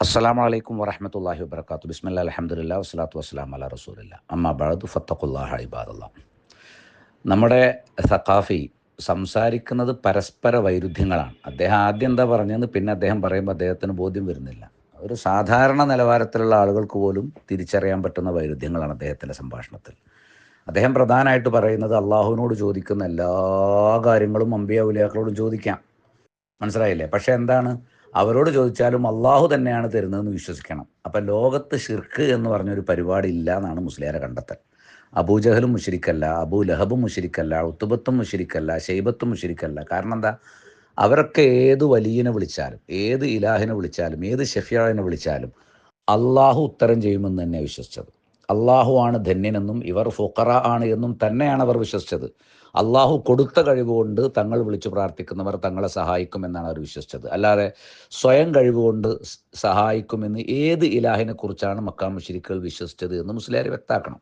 അസ്സലാമു അലൈക്കും വറഹ്മത്തുള്ളാഹി വബറകാതുഹു. ബിസ്മില്ലാ അൽഹംദുലില്ലാ വസ്സലാത്തു വസ്സലാമു അലാ റസൂലില്ലാ. അമ്മാ ബഅദു ഫത്തഖുല്ലാഹ ഇബാദല്ലാഹ്. നമ്മുടെ സഖാഫി സംസാരിക്കുന്നത് പരസ്പര വൈരുദ്ധ്യങ്ങളാണ്. അദ്ദേഹം ആദ്യം എന്താ പറഞ്ഞതെന്ന് പിന്നെ അദ്ദേഹം പറയുമ്പോൾ അദ്ദേഹത്തിന് ബോധ്യം വരുന്നില്ല. ഒരു സാധാരണ നിലവാരത്തിലുള്ള ആളുകൾക്ക് പോലും തിരിച്ചറിയാൻ പറ്റുന്ന വൈരുദ്ധ്യങ്ങളാണ് അദ്ദേഹത്തിൻ്റെ സംഭാഷണത്തിൽ. അദ്ദേഹം പ്രധാനമായിട്ട് പറയുന്നത് അള്ളാഹുവിനോട് ചോദിക്കുന്ന എല്ലാ കാര്യങ്ങളും അമ്പിയാ ഔലിയാക്കളോടും ചോദിക്കാം. മനസ്സിലായില്ലേ? പക്ഷെ എന്താണ്, അവരോട് ചോദിച്ചാലും അള്ളാഹു തന്നെയാണ് തരുന്നതെന്ന് വിശ്വസിക്കണം. അപ്പം ലോകത്ത് ഷിർക്ക് എന്ന് പറഞ്ഞൊരു പരിപാടി ഇല്ല എന്നാണ് മുസ്ലിയാരെ കണ്ടെത്തൽ. അബൂജഹലും മുശ്രിക്കല്ല, അബൂ ലഹബും മുശ്രിക്കല്ല, ഉത്തുബത്തും മുശ്രിക്കല്ല, ഷെയ്ബത്തും മുശ്രിക്കല്ല. കാരണം എന്താ, അവരൊക്കെ ഏത് വലിയനെ വിളിച്ചാലും ഏത് ഇലാഹിനെ വിളിച്ചാലും ഏത് ഷെഫിയാനെ വിളിച്ചാലും അള്ളാഹു ഉത്തരം ചെയ്യുമെന്ന് തന്നെ വിശ്വസിച്ചത്. അള്ളാഹു ആണ് ധന്യനെന്നും ഇവർ ഫുഖറ ആണ് എന്നും തന്നെയാണ് അവർ വിശ്വസിച്ചത്. അള്ളാഹു കൊടുത്ത കഴിവുകൊണ്ട് തങ്ങൾ വിളിച്ചു പ്രാർത്ഥിക്കുന്നവർ തങ്ങളെ സഹായിക്കുമെന്നാണ് അവർ വിശ്വസിച്ചത്. അല്ലാതെ സ്വയം കഴിവുകൊണ്ട് സഹായിക്കുമെന്ന് ഏത് ഇലാഹിനെ കുറിച്ചാണ് മക്കാ മുശ്രിക്കുകൾ വിശ്വസിച്ചത് എന്ന് മുസ്ലിയാർ വ്യക്താക്കണം.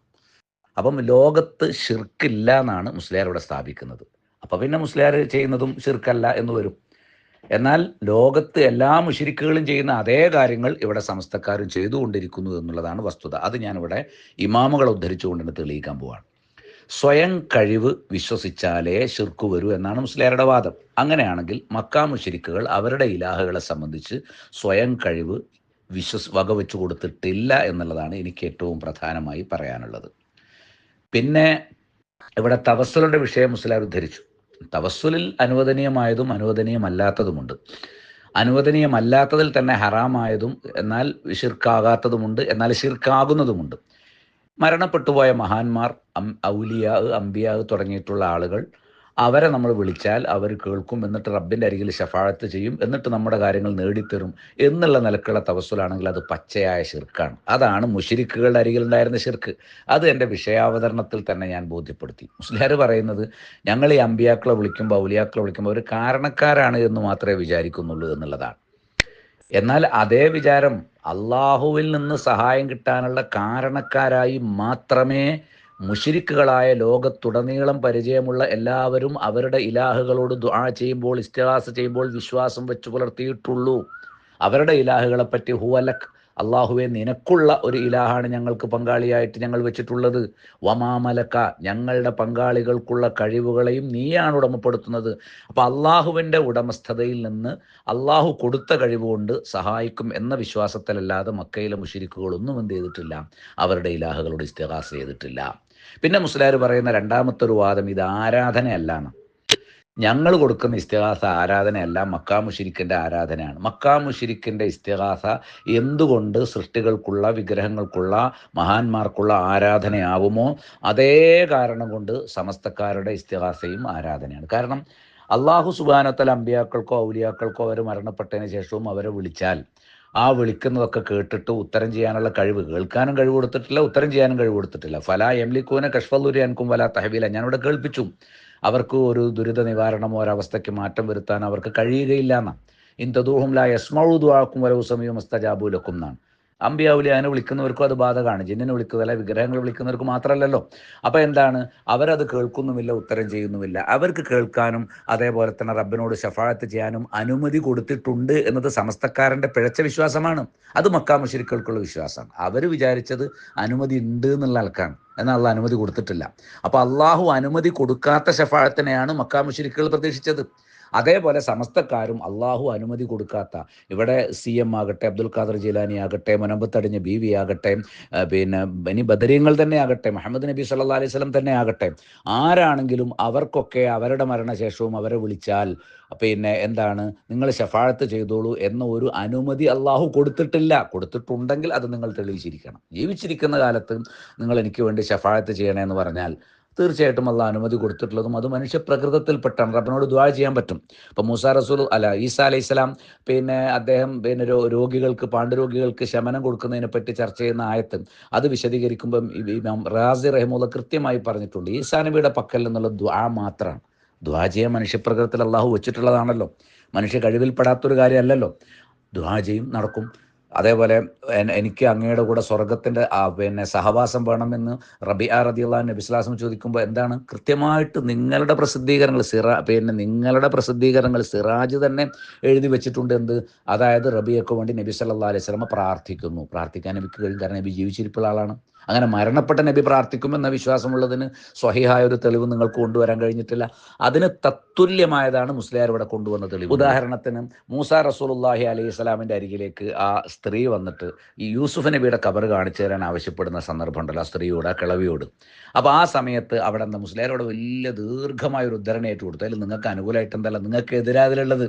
അപ്പം ലോകത്ത് ഷിർക്കില്ല എന്നാണ് മുസ്ലിയാർ ഇവിടെ സ്ഥാപിക്കുന്നത്. അപ്പം പിന്നെ മുസ്ലിയാർ ചെയ്യുന്നതും ഷിർക്കല്ല എന്ന് വരും. എന്നാൽ ലോകത്ത് എല്ലാ മുശ്രിക്കുകളും ചെയ്യുന്ന അതേ കാര്യങ്ങൾ ഇവിടെ സമസ്തക്കാരും ചെയ്തുകൊണ്ടിരിക്കുന്നു എന്നുള്ളതാണ് വസ്തുത. അത് ഞാനിവിടെ ഇമാമുകളെ ഉദ്ധരിച്ചുകൊണ്ട് തന്നെ തെളിയിക്കാൻ പോവാണ്. സ്വയം കഴിവ് വിശ്വസിച്ചാലേ ഷിർക്ക് വരൂ എന്നാണ് മുസ്ലിയാരുടെ വാദം. അങ്ങനെയാണെങ്കിൽ മക്കാ മുശ്രിക്കുകൾ അവരുടെ ഇലാഹുകളെ സംബന്ധിച്ച് സ്വയം കഴിവ് വകവെച്ചു കൊടുത്തിട്ടില്ല എന്നുള്ളതാണ് എനിക്ക് ഏറ്റവും പ്രധാനമായി പറയാനുള്ളത്. പിന്നെ ഇവിടെ തവസ്സുലിൻ്റെ വിഷയം മുസ്ലിയാർ ഉദ്ധരിച്ചു. തവസ്സുലിൽ അനുവദനീയമായതും അനുവദനീയമല്ലാത്തതുമുണ്ട്. അനുവദനീയമല്ലാത്തതിൽ തന്നെ ഹറാമായതും എന്നാൽ ഷിർക്കാകാത്തതുമുണ്ട്, എന്നാൽ ഷിർക്കാകുന്നതുമുണ്ട്. മരണപ്പെട്ടുപോയ മഹാന്മാർ, ഔലിയാ, അംബിയാ തുടങ്ങിയിട്ടുള്ള ആളുകൾ, അവരെ നമ്മൾ വിളിച്ചാൽ അവർ കേൾക്കും, എന്നിട്ട് റബ്ബിൻ്റെ അരികിൽ ശഫാഅത്ത് ചെയ്യും, എന്നിട്ട് നമ്മുടെ കാര്യങ്ങൾ നേടിത്തരും എന്നുള്ള നിലക്കുള്ള തവസ്സുലാണെങ്കിൽ അത് പച്ചയായ ഷിർക്കാണ്. അതാണ് മുശ്രിക്കുകളുടെ അരികിലുണ്ടായിരുന്ന ഷിർക്ക്. അത് എൻ്റെ വിഷയാവതരണത്തിൽ തന്നെ ഞാൻ ബോധ്യപ്പെടുത്തി. മുസ്ലിയാർ പറയുന്നത് ഞങ്ങൾ ഈ അമ്പിയാക്കളെ വിളിക്കുമ്പോൾ ഔലിയാക്കളെ വിളിക്കുമ്പോൾ അവർ കാരണക്കാരാണ് എന്ന് മാത്രമേ വിചാരിക്കുന്നുള്ളൂ എന്നുള്ളതാണ്. എന്നാൽ അതേ വിചാരം അള്ളാഹുവിൽ നിന്ന് സഹായം കിട്ടാനുള്ള കാരണക്കാരായി മാത്രമേ മുശ്രിക്കുകളായ ലോകത്തുടനീളം പരിചയമുള്ള എല്ലാവരും അവരുടെ ഇലാഹുകളോട് ദുആ ചെയ്യുമ്പോൾ, ഇസ്തിഗാസ ചെയ്യുമ്പോൾ വിശ്വാസം വെച്ച് പുലർത്തിയിട്ടുള്ളൂ. അവരുടെ ഇലാഹുകളെ പറ്റി ഹുവലക്, അള്ളാഹുവെ നിനക്കുള്ള ഒരു ഇലാഹാണ് ഞങ്ങൾക്ക് പങ്കാളിയായിട്ട് ഞങ്ങൾ വെച്ചിട്ടുള്ളത്. വമാമലക്ക, ഞങ്ങളുടെ പങ്കാളികൾക്കുള്ള കഴിവുകളെയും നീയാണ് ഉടമപ്പെടുത്തുന്നത്. അപ്പോൾ അള്ളാഹുവിൻ്റെ ഉടമസ്ഥതയിൽ നിന്ന് അള്ളാഹു കൊടുത്ത കഴിവുകൊണ്ട് സഹായിക്കും എന്ന വിശ്വാസത്തിലല്ലാതെ മക്കയിലെ മുശ്രിക്കുകളൊന്നും എന്ത് ചെയ്തിട്ടില്ല, അവരുടെ ഇലാഹുകളോട് ഇസ്തിഗാസ ചെയ്തിട്ടില്ല. പിന്നെ മുസ്ലിയാർ പറയുന്ന രണ്ടാമത്തെ ഒരു വാദം ഇത് ആരാധനയല്ലാണ്. ഞങ്ങൾ കൊടുക്കുന്ന ഇസ്തിഗാസ ആരാധനയല്ല, മക്കാ മുശ്രിക്കിൻ്റെ ആരാധനയാണ്. മക്കാ മുശ്രിക്കിൻ്റെ ഇസ്തിഗാസ എന്തുകൊണ്ട് സൃഷ്ടികൾക്കുള്ള, വിഗ്രഹങ്ങൾക്കുള്ള, മഹാന്മാർക്കുള്ള ആരാധനയാവുമോ അതേ കാരണം കൊണ്ട് സമസ്തക്കാരുടെ ഇസ്തിഗാസയും ആരാധനയാണ്. കാരണം അള്ളാഹു സുബ്ഹാനഹു വ തആല അമ്പിയാക്കൾക്കോ ഔലിയാക്കൾക്കോ അവർ മരണപ്പെട്ടതിന് ശേഷവും അവരെ വിളിച്ചാൽ ആ വിളിക്കുന്നതൊക്കെ കേട്ടിട്ട് ഉത്തരം ചെയ്യാനുള്ള കഴിവ്, കേൾക്കാനും കഴിവ് കൊടുത്തിട്ടില്ല, ഉത്തരം ചെയ്യാനും കഴിവ് കൊടുത്തിട്ടില്ല. ഫലാ യംലിക്കൂന കശ്ഫദുരി അൻകും വലാ തഹ്വീല, ഞാനിവിടെ കേൾപ്പിച്ചു. അവർക്ക് ഒരു ദുരിത നിവാരണമോ ഒരവസ്ഥയ്ക്ക് മാറ്റം വരുത്താൻ അവർക്ക് കഴിയുകയില്ല എന്നാണ്. ഇൻ തദൂഹും ലാ യസ്മഉ ദുആക്കും വലൗ സമീഉ മസ്തജാബു ലക്കും എന്നാണ്. അമ്പിയാ ഔലിയാനെ വിളിക്കുന്നവർക്കും അത് ബാധകമാണ്. ജിന്നിനെ വിളിക്കുന്നതല്ല, വിഗ്രഹങ്ങൾ വിളിക്കുന്നവർക്ക് മാത്രമല്ലല്ലോ. അപ്പോൾ എന്താണ്, അവരത് കേൾക്കുന്നുമില്ല, ഉത്തരം ചെയ്യുന്നുമില്ല. അവർക്ക് കേൾക്കാനും അതേപോലെ തന്നെ റബ്ബിനോട് ശഫാഅത്ത് ചെയ്യാനും അനുമതി കൊടുത്തിട്ടുണ്ട് എന്നത് സമസ്തക്കാരൻ്റെ പിഴച്ച വിശ്വാസമാണ്. അത് മക്കാ മുശ്രിക്കുകൾക്കുള്ള വിശ്വാസമാണ്. അവർ വിചാരിച്ചത് അനുമതി ഉണ്ട് എന്നുള്ള ആൾക്കാണ്, എന്നാൽ അള്ളാഹ് അനുമതി കൊടുത്തിട്ടില്ല. അപ്പോൾ അള്ളാഹു അനുമതി കൊടുക്കാത്ത ശഫാഅത്തിനെയാണ് മക്കാ മുശ്രിക്കുകൾ പ്രതീക്ഷിച്ചത്. അതേപോലെ സമസ്തക്കാരും അള്ളാഹു അനുമതി കൊടുക്കാത്ത, ഇവിടെ CM ആകട്ടെ, അബ്ദുൽ ഖാദർ ജീലാനി ആകട്ടെ, മുനമ്പത്തടിഞ്ഞ ബീവി ആകട്ടെ, പിന്നെ ബനി ബദരീങ്ങൾ തന്നെ ആകട്ടെ, മുഹമ്മദ് നബി സല്ലല്ലാഹു അലൈഹി വസല്ലം തന്നെ ആകട്ടെ, ആരാണെങ്കിലും അവർക്കൊക്കെ അവരുടെ മരണശേഷവും അവരെ വിളിച്ചാൽ പിന്നെ എന്താണ്, നിങ്ങൾ ശഫാഅത്ത് ചെയ്തോളൂ എന്ന ഒരു അനുമതി അള്ളാഹു കൊടുത്തിട്ടില്ല. കൊടുത്തിട്ടുണ്ടെങ്കിൽ അത് നിങ്ങൾ തെളിയിച്ചിരിക്കണം. ജീവിച്ചിരിക്കുന്ന കാലത്ത് നിങ്ങൾ എനിക്ക് വേണ്ടി ശഫാഅത്ത് ചെയ്യണേ എന്ന് പറഞ്ഞാൽ തീർച്ചയായിട്ടും അള്ളാഹ് അനുമതി കൊടുത്തിട്ടുള്ളതും അത് മനുഷ്യപ്രകൃതത്തിൽപ്പെട്ടാണ്. റബ്ബിനോട് ദുആ ചെയ്യാൻ പറ്റും. ഇപ്പം ഈസാ അലൈഹിസ്സലാം അദ്ദേഹം രോഗികൾക്ക്, പാണ്ഡുരോഗികൾക്ക് ശമനം കൊടുക്കുന്നതിനെ പറ്റി ചർച്ച ചെയ്യുന്ന ആയത്ത് അത് വിശദീകരിക്കുമ്പം ഇമാം റാസി റഹിമഹുല്ലാഹ് കൃത്യമായി പറഞ്ഞിട്ടുണ്ട്, ഈസാ നബിയുടെ പക്കൽ നിന്നുള്ള ദുആ മാത്രമാണ്. ദുആ ചെയ്യാൻ മനുഷ്യപ്രകൃതത്തിൽ അള്ളാഹു വെച്ചിട്ടുള്ളതാണല്ലോ, മനുഷ്യ കഴിവിൽപ്പെടാത്തൊരു കാര്യമല്ലല്ലോ. ദുആ ചെയ്യും, നടക്കും. അതേപോലെ എനിക്ക് അങ്ങയുടെ കൂടെ സ്വർഗത്തിൻ്റെ സഹവാസം വേണമെന്ന് റബിയ റളിയല്ലാഹു അൻഹു നബി സ്വല്ലല്ലാഹു അലൈഹി വസല്ലം ചോദിക്കുമ്പോൾ എന്താണ് കൃത്യമായിട്ട് നിങ്ങളുടെ പ്രസിദ്ധീകരണങ്ങൾ സിറാജ് തന്നെ എഴുതി വെച്ചിട്ടുണ്ട്. എന്ത്? അതായത് റബിയക്ക് വേണ്ടി നബി സല്ലല്ലാഹു അലൈഹി വസല്ലം പ്രാർത്ഥിക്കാൻ നബിക്ക് കഴിയും, കാരണം നബി ജീവിച്ചിരിപ്പുള്ള ആളാണ്. അങ്ങനെ മരണപ്പെട്ട നബി പ്രാർത്ഥിക്കുമെന്ന വിശ്വാസമുള്ളതിന് സ്വഹീഹായ ഒരു തെളിവ് നിങ്ങൾക്ക് കൊണ്ടുവരാൻ കഴിഞ്ഞിട്ടില്ല. അതിന് തത്തുല്യമായതാണ് മുസ്ലിയാർ ഇവിടെ കൊണ്ടുവന്ന തെളിവ്. ഉദാഹരണത്തിന് മൂസാ റസൂലുള്ളാഹി അലൈഹി സ്വലാമിൻ്റെ അരികിലേക്ക് ആ സ്ത്രീ വന്നിട്ട് ഈ യൂസുഫ് നബിയുടെ ഖബർ കാണിച്ചു തരാൻ ആവശ്യപ്പെടുന്ന സന്ദർഭം ഉണ്ടല്ലോ, ആ സ്ത്രീയോട്, ആ കിളവിയോട്. അപ്പോൾ ആ സമയത്ത് അവിടെ എന്താ മുസ്ലിയാരോട് വലിയ ദീർഘമായ ഒരു ഉദ്ധരണി കൊടുത്തു. അതിൽ നിങ്ങൾക്ക് അനുകൂലമായിട്ട് എന്തല്ല, നിങ്ങൾക്ക് എതിരാതിലുള്ളത്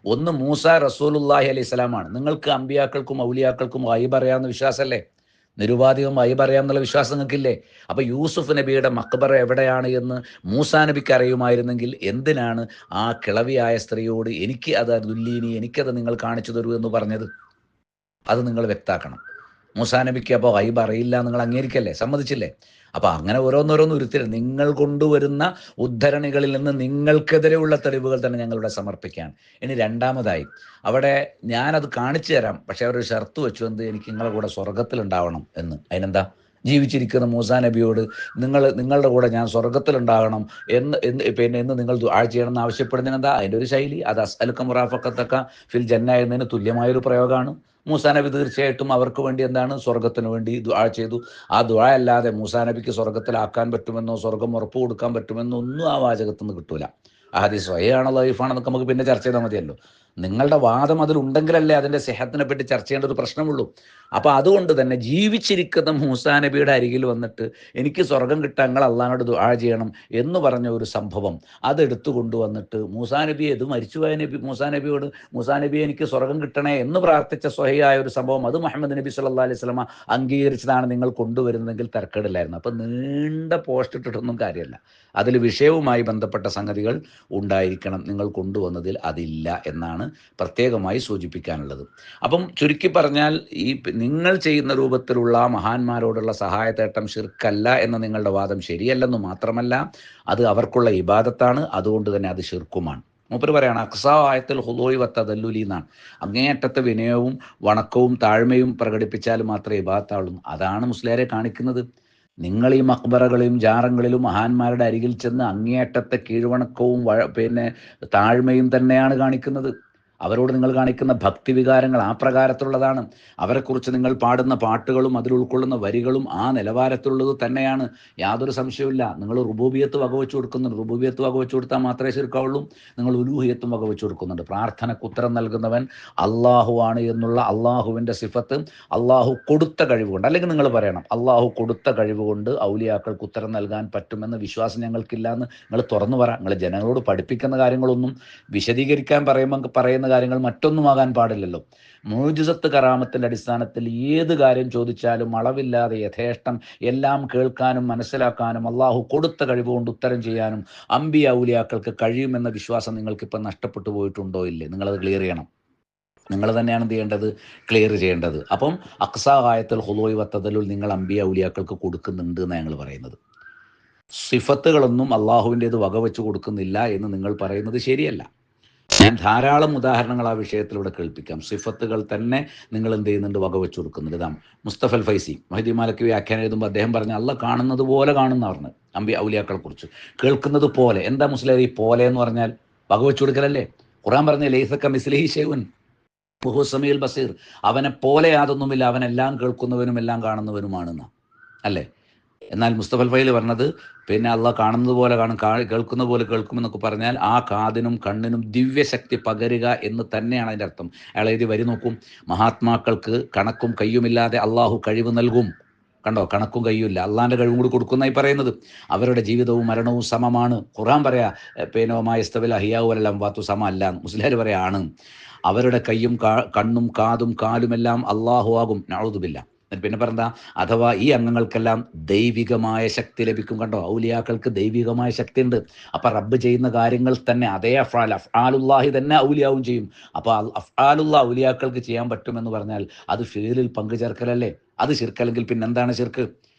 ഒന്ന് മൂസാ റസൂലുള്ളാഹി അലൈഹി സ്വലാമാണ്. നിങ്ങൾക്ക് അമ്പിയാക്കൾക്കും ഔലിയാക്കൾക്കും ഗൈബ് അറിയാവുന്ന വിശ്വാസമല്ലേ, നിരുപാധികമായി പറയാമെന്നുള്ള വിശ്വാസം നിങ്ങൾക്കില്ലേ? അപ്പോൾ യൂസുഫ് നബിയുടെ മക്ബറ എവിടെയാണ് എന്ന് മൂസാ നബിക്ക് അറിയുമായിരുന്നെങ്കിൽ എന്തിനാണ് ആ കിളവിയായ സ്ത്രീയോട് എനിക്കത് നിങ്ങൾ കാണിച്ചു തരൂ എന്ന് പറഞ്ഞത്? അത് നിങ്ങൾ വ്യക്താക്കണം. മൂസാ നബിക്ക് അപ്പോൾ ഗൈബ് അറിയില്ല നിങ്ങൾ അംഗീകരിക്കല്ലേ, സമ്മതിച്ചില്ലേ? അപ്പോൾ അങ്ങനെ ഓരോന്നോരോന്ന് ഉരുത്തിരി നിങ്ങൾ കൊണ്ടുവരുന്ന ഉദ്ധരണികളിൽ നിന്ന് നിങ്ങൾക്കെതിരെയുള്ള തെളിവുകൾ തന്നെ ഞങ്ങളിവിടെ സമർപ്പിക്കുകയാണ്. ഇനി രണ്ടാമതായി, അവിടെ ഞാനത് കാണിച്ചു തരാം, പക്ഷേ അവരൊരു ഷർത്ത് വെച്ചു, എന്ത്? എനിക്ക് നിങ്ങളുടെ കൂടെ സ്വർഗത്തിലുണ്ടാവണം എന്ന്. അതിനെന്താ? ജീവിച്ചിരിക്കുന്ന മൂസാ നബിയോട് നിങ്ങളുടെ കൂടെ ഞാൻ സ്വർഗത്തിലുണ്ടാകണം എന്ന് നിങ്ങൾ ദുആ ചെയ്യണം എന്ന് ആവശ്യപ്പെടുന്നതിന് എന്താ? അതിൻ്റെ ഒരു ശൈലി അത് അസ്അലുക മുറാഫഖതക ഫിൽ ജന്ന എന്നതിന് തുല്യമായൊരു പ്രയോഗമാണ്. മൂസാ നബി തീർച്ചയായിട്ടും അവർക്ക് വേണ്ടി എന്താണ്? സ്വർഗത്തിന് വേണ്ടി ദുആ ചെയ്തു. ആ ദുആ അല്ലാതെ മൂസാ നബിക്ക് സ്വർഗത്തിലാക്കാൻ പറ്റുമെന്നോ സ്വർഗം ഉറപ്പ് കൊടുക്കാൻ പറ്റുമെന്നോ ഒന്നും ആ വാചകത്തിൽ നിന്ന് കിട്ടൂല. ആ ഹദീസ് സ്വഹീഹാണോ ലൈഫാണെന്നൊക്കെ നമുക്ക് പിന്നെ ചർച്ച ചെയ്താൽ മതിയല്ലോ. നിങ്ങളുടെ വാദം അതിലുണ്ടെങ്കിലല്ലേ അതിൻ്റെ സിഹത്തിനെ പറ്റി ചർച്ച ചെയ്യേണ്ട ഒരു പ്രശ്നമുള്ളൂ. അപ്പോൾ അതുകൊണ്ട് തന്നെ ജീവിച്ചിരിക്കുന്ന മൂസാ നബിയുടെ അരികിൽ വന്നിട്ട് എനിക്ക് സ്വർഗം കിട്ടാൻ നിങ്ങൾ അള്ളാഹുവോട് ദുആ ചെയ്യണം എന്ന് പറഞ്ഞ ഒരു സംഭവം അതെടുത്തു കൊണ്ടുവന്നിട്ട് മൂസാ മരിച്ചുപോയ മൂസാ നബിയെ എനിക്ക് സ്വർഗം കിട്ടണേ എന്ന് പ്രാർത്ഥിച്ച സ്വഹീഹായ ഒരു സംഭവം, അത് മുഹമ്മദ് നബി സല്ലല്ലാഹു അലൈഹി വസല്ലം അംഗീകരിച്ചതാണ് നിങ്ങൾ കൊണ്ടുവരുന്നതെങ്കിൽ തർക്കമില്ലായിരുന്നു. അപ്പം നീണ്ട പോസ്റ്റ് ഇട്ടിട്ടൊന്നും കാര്യമല്ല. അതിൽ വിഷയവുമായി ബന്ധപ്പെട്ട സംഗതികൾ ഉണ്ടായിരിക്കണം. നിങ്ങൾ കൊണ്ടുവന്നതിൽ അതില്ല എന്നാണ് പ്രത്യേകമായി സൂചിപ്പിക്കാനുള്ളത്. അപ്പം ചുരുക്കി പറഞ്ഞാൽ, ഈ നിങ്ങൾ ചെയ്യുന്ന രൂപത്തിലുള്ള മഹാന്മാരോടുള്ള സഹായത്തേട്ടം ശിർക്കല്ല എന്ന നിങ്ങളുടെ വാദം ശരിയല്ലെന്ന് മാത്രമല്ല, അത് അവർക്കുള്ള ഇബാദത്താണ്, അതുകൊണ്ട് തന്നെ അത് ശിർക്കുമാണ്. മൂപ്പര് പറയാണ് അക്സാ ആയത്തിൽ ഹുദൂഇ വത്തദല്ലുലി എന്നാണ്. അങ്ങേയറ്റത്തെ വിനയവും വണക്കവും താഴ്മയും പ്രകടിപ്പിച്ചാൽ മാത്രമേ ഇബാദത്താവുള്ളൂ. അതാണ് മുസ്ലിയാരെ കാണിക്കുന്നത്. നിങ്ങൾ ഈ മക്ബറകളിലും ജാറങ്ങളിലും മഹാന്മാരുടെ അരികിൽ ചെന്ന് അങ്ങേയറ്റത്തെ കീഴ്വണക്കവും താഴ്മയും തന്നെയാണ് കാണിക്കുന്നത്. അവരോട് നിങ്ങൾ കാണിക്കുന്ന ഭക്തി വികാരങ്ങൾ ആ പ്രകാരത്തിലുള്ളതാണ്. അവരെക്കുറിച്ച് നിങ്ങൾ പാടുന്ന പാട്ടുകളും അതിൽ ഉൾക്കൊള്ളുന്ന വരികളും ആ നിലവാരത്തിലുള്ളത് തന്നെയാണ്, യാതൊരു സംശയവുമില്ല. നിങ്ങൾ റുബൂബിയത്ത് വകവെച്ചു കൊടുക്കുന്നുണ്ട്. റുബൂബിയത്ത് വകവെച്ചു കൊടുത്താൽ മാത്രമേ ശിർക്കാവുള്ളൂ. നിങ്ങൾ ഉലൂഹിയത്തും വകവെച്ചു കൊടുക്കുന്നുണ്ട്. പ്രാർത്ഥനയ്ക്ക് ഉത്തരം നൽകുന്നവൻ അള്ളാഹു ആണ് എന്നുള്ള അള്ളാഹുവിൻ്റെ സിഫത്ത് അള്ളാഹു കൊടുത്ത കഴിവുകൊണ്ട്, അല്ലെങ്കിൽ നിങ്ങൾ പറയണം അള്ളാഹു കൊടുത്ത കഴിവുകൊണ്ട് ഔലിയാക്കൾക്ക് ഉത്തരം നൽകാൻ പറ്റുമെന്ന വിശ്വാസം ഞങ്ങൾക്കില്ല എന്ന് നിങ്ങൾ തുറന്നു പറ. നിങ്ങൾ ജനങ്ങളോട് പഠിപ്പിക്കുന്ന കാര്യങ്ങളൊന്നും വിശദീകരിക്കാൻ പറയുന്ന കാര്യങ്ങൾ മറ്റൊന്നുമാകാൻ പാടില്ലല്ലോ. മുഅ്ജിസത്ത് കറാമത്തിൻ്റെ അടിസ്ഥാനത്തിൽ ഏത് കാര്യം ചോദിച്ചാലും അളവില്ലാതെ യഥേഷ്ടം എല്ലാം കേൾക്കാനും മനസ്സിലാക്കാനും അള്ളാഹു കൊടുത്ത കഴിവുകൊണ്ട് ഉത്തരം ചെയ്യാനും അമ്പിയ ഔലിയാക്കൾക്ക് കഴിയുമെന്ന വിശ്വാസം നിങ്ങൾക്കിപ്പം നഷ്ടപ്പെട്ടു പോയിട്ടുണ്ടോ ഇല്ലേ? നിങ്ങളത് ക്ലിയർ ചെയ്യണം. നിങ്ങൾ തന്നെയാണ് എന്ത് ചെയ്യേണ്ടത്? ക്ലിയർ ചെയ്യേണ്ടത്. അപ്പം അക്സാ ആയത്തുൽ ഹുദൂഇ വത്തദല്ലുൽ നിങ്ങൾ അമ്പിയ ഔലിയാക്കൾക്ക് കൊടുക്കുന്നുണ്ട് എന്നാണ് ഞങ്ങൾ പറയുന്നത്. സിഫത്തുകളൊന്നും അള്ളാഹുവിൻ്റേത് വകവെച്ച് കൊടുക്കുന്നില്ല എന്ന് നിങ്ങൾ പറയുന്നത് ശരിയല്ല. ഞാൻ ധാരാളം ഉദാഹരണങ്ങൾ ആ വിഷയത്തിൽ ഇവിടെ കേൾപ്പിക്കാം. സിഫത്തുകൾ തന്നെ നിങ്ങൾ എന്ത് ചെയ്യുന്നുണ്ട്? വകവെച്ച് കൊടുക്കുന്നുണ്ട്. ഇതാണ് മുസ്തഫൽ ഫൈസി മൊഹീദ്ദീൻ മാലക്കി വ്യാഖ്യാനം എഴുതുമ്പോൾ അദ്ദേഹം പറഞ്ഞ അള്ളാഹ് കാണുന്നത് പോലെ കാണുന്ന പറഞ്ഞ് അമ്പിയ ഔലിയാക്കളെ കുറിച്ച് കേൾക്കുന്നത് പോലെ. എന്താ മുസ്ലിം ഈ പോലെ എന്ന് പറഞ്ഞാൽ? വകവെച്ച് കൊടുക്കലല്ലേ. ഖുർആൻ പറഞ്ഞ ലൈസ കമിസ്ലിഹി ശൈഉൻ വഹുവ സമീഉൽ ബസീർ, അവനെ പോലെ യാതൊന്നുമില്ല, അവനെല്ലാം കേൾക്കുന്നവനും എല്ലാം കാണുന്നവനുമാണെന്ന് അല്ലേ? എന്നാൽ മുസ്തഫൽ ഫൈൽ പറഞ്ഞത് അള്ളാഹ് കാണുന്നത് പോലെ കാണും, കേൾക്കുന്ന പോലെ കേൾക്കുമെന്നൊക്കെ പറഞ്ഞാൽ ആ കാതിനും കണ്ണിനും ദിവ്യശക്തി പകരുക എന്ന് തന്നെയാണ് അതിൻ്റെ അർത്ഥം. അയാൾ എഴുതി വരി നോക്കും. മഹാത്മാക്കൾക്ക് കണക്കും കയ്യുമില്ലാതെ അള്ളാഹു കഴിവ് നൽകും. കണ്ടോ, കണക്കും കയ്യുമില്ല, അള്ളാഹിൻ്റെ കഴിവും കൂടി കൊടുക്കുന്നതായി പറയുന്നത്. അവരുടെ ജീവിതവും മരണവും സമമാണ്. ഖുർആൻ പറയാ പേനോമായസ്തവിൽ അഹിയാവു അല്ലാം വാത്തു സമ അല്ല, മുസ്ലിം പറയാണ് അവരുടെ കയ്യും കണ്ണും കാതും കാലുമെല്ലാം അള്ളാഹു ആകും. നഊദു ബില്ലാഹ്. പിന്നെ പറഞ്ഞ അഥവാ ഈ അംഗങ്ങൾക്കെല്ലാം ദൈവികമായ ശക്തി ലഭിക്കും. കണ്ടോ, ഔലിയാക്കൾക്ക് ദൈവികമായ ശക്തി ഉണ്ട്. അപ്പം റബ്ബ് ചെയ്യുന്ന കാര്യങ്ങൾ തന്നെ അതേ അഫ്ആലുല്ലാഹി തന്നെ ഔലിയാവും ചെയ്യും. അപ്പോൾ അഫ്ആലുള്ള ഔലിയാക്കൾക്ക് ചെയ്യാൻ പറ്റുമെന്ന് പറഞ്ഞാൽ അത് ഫീലിൽ പങ്കു ചേർക്കലല്ലേ? അത് ശിർക്ക്. അല്ലെങ്കിൽ പിന്നെന്താണ് ശിർക്ക്?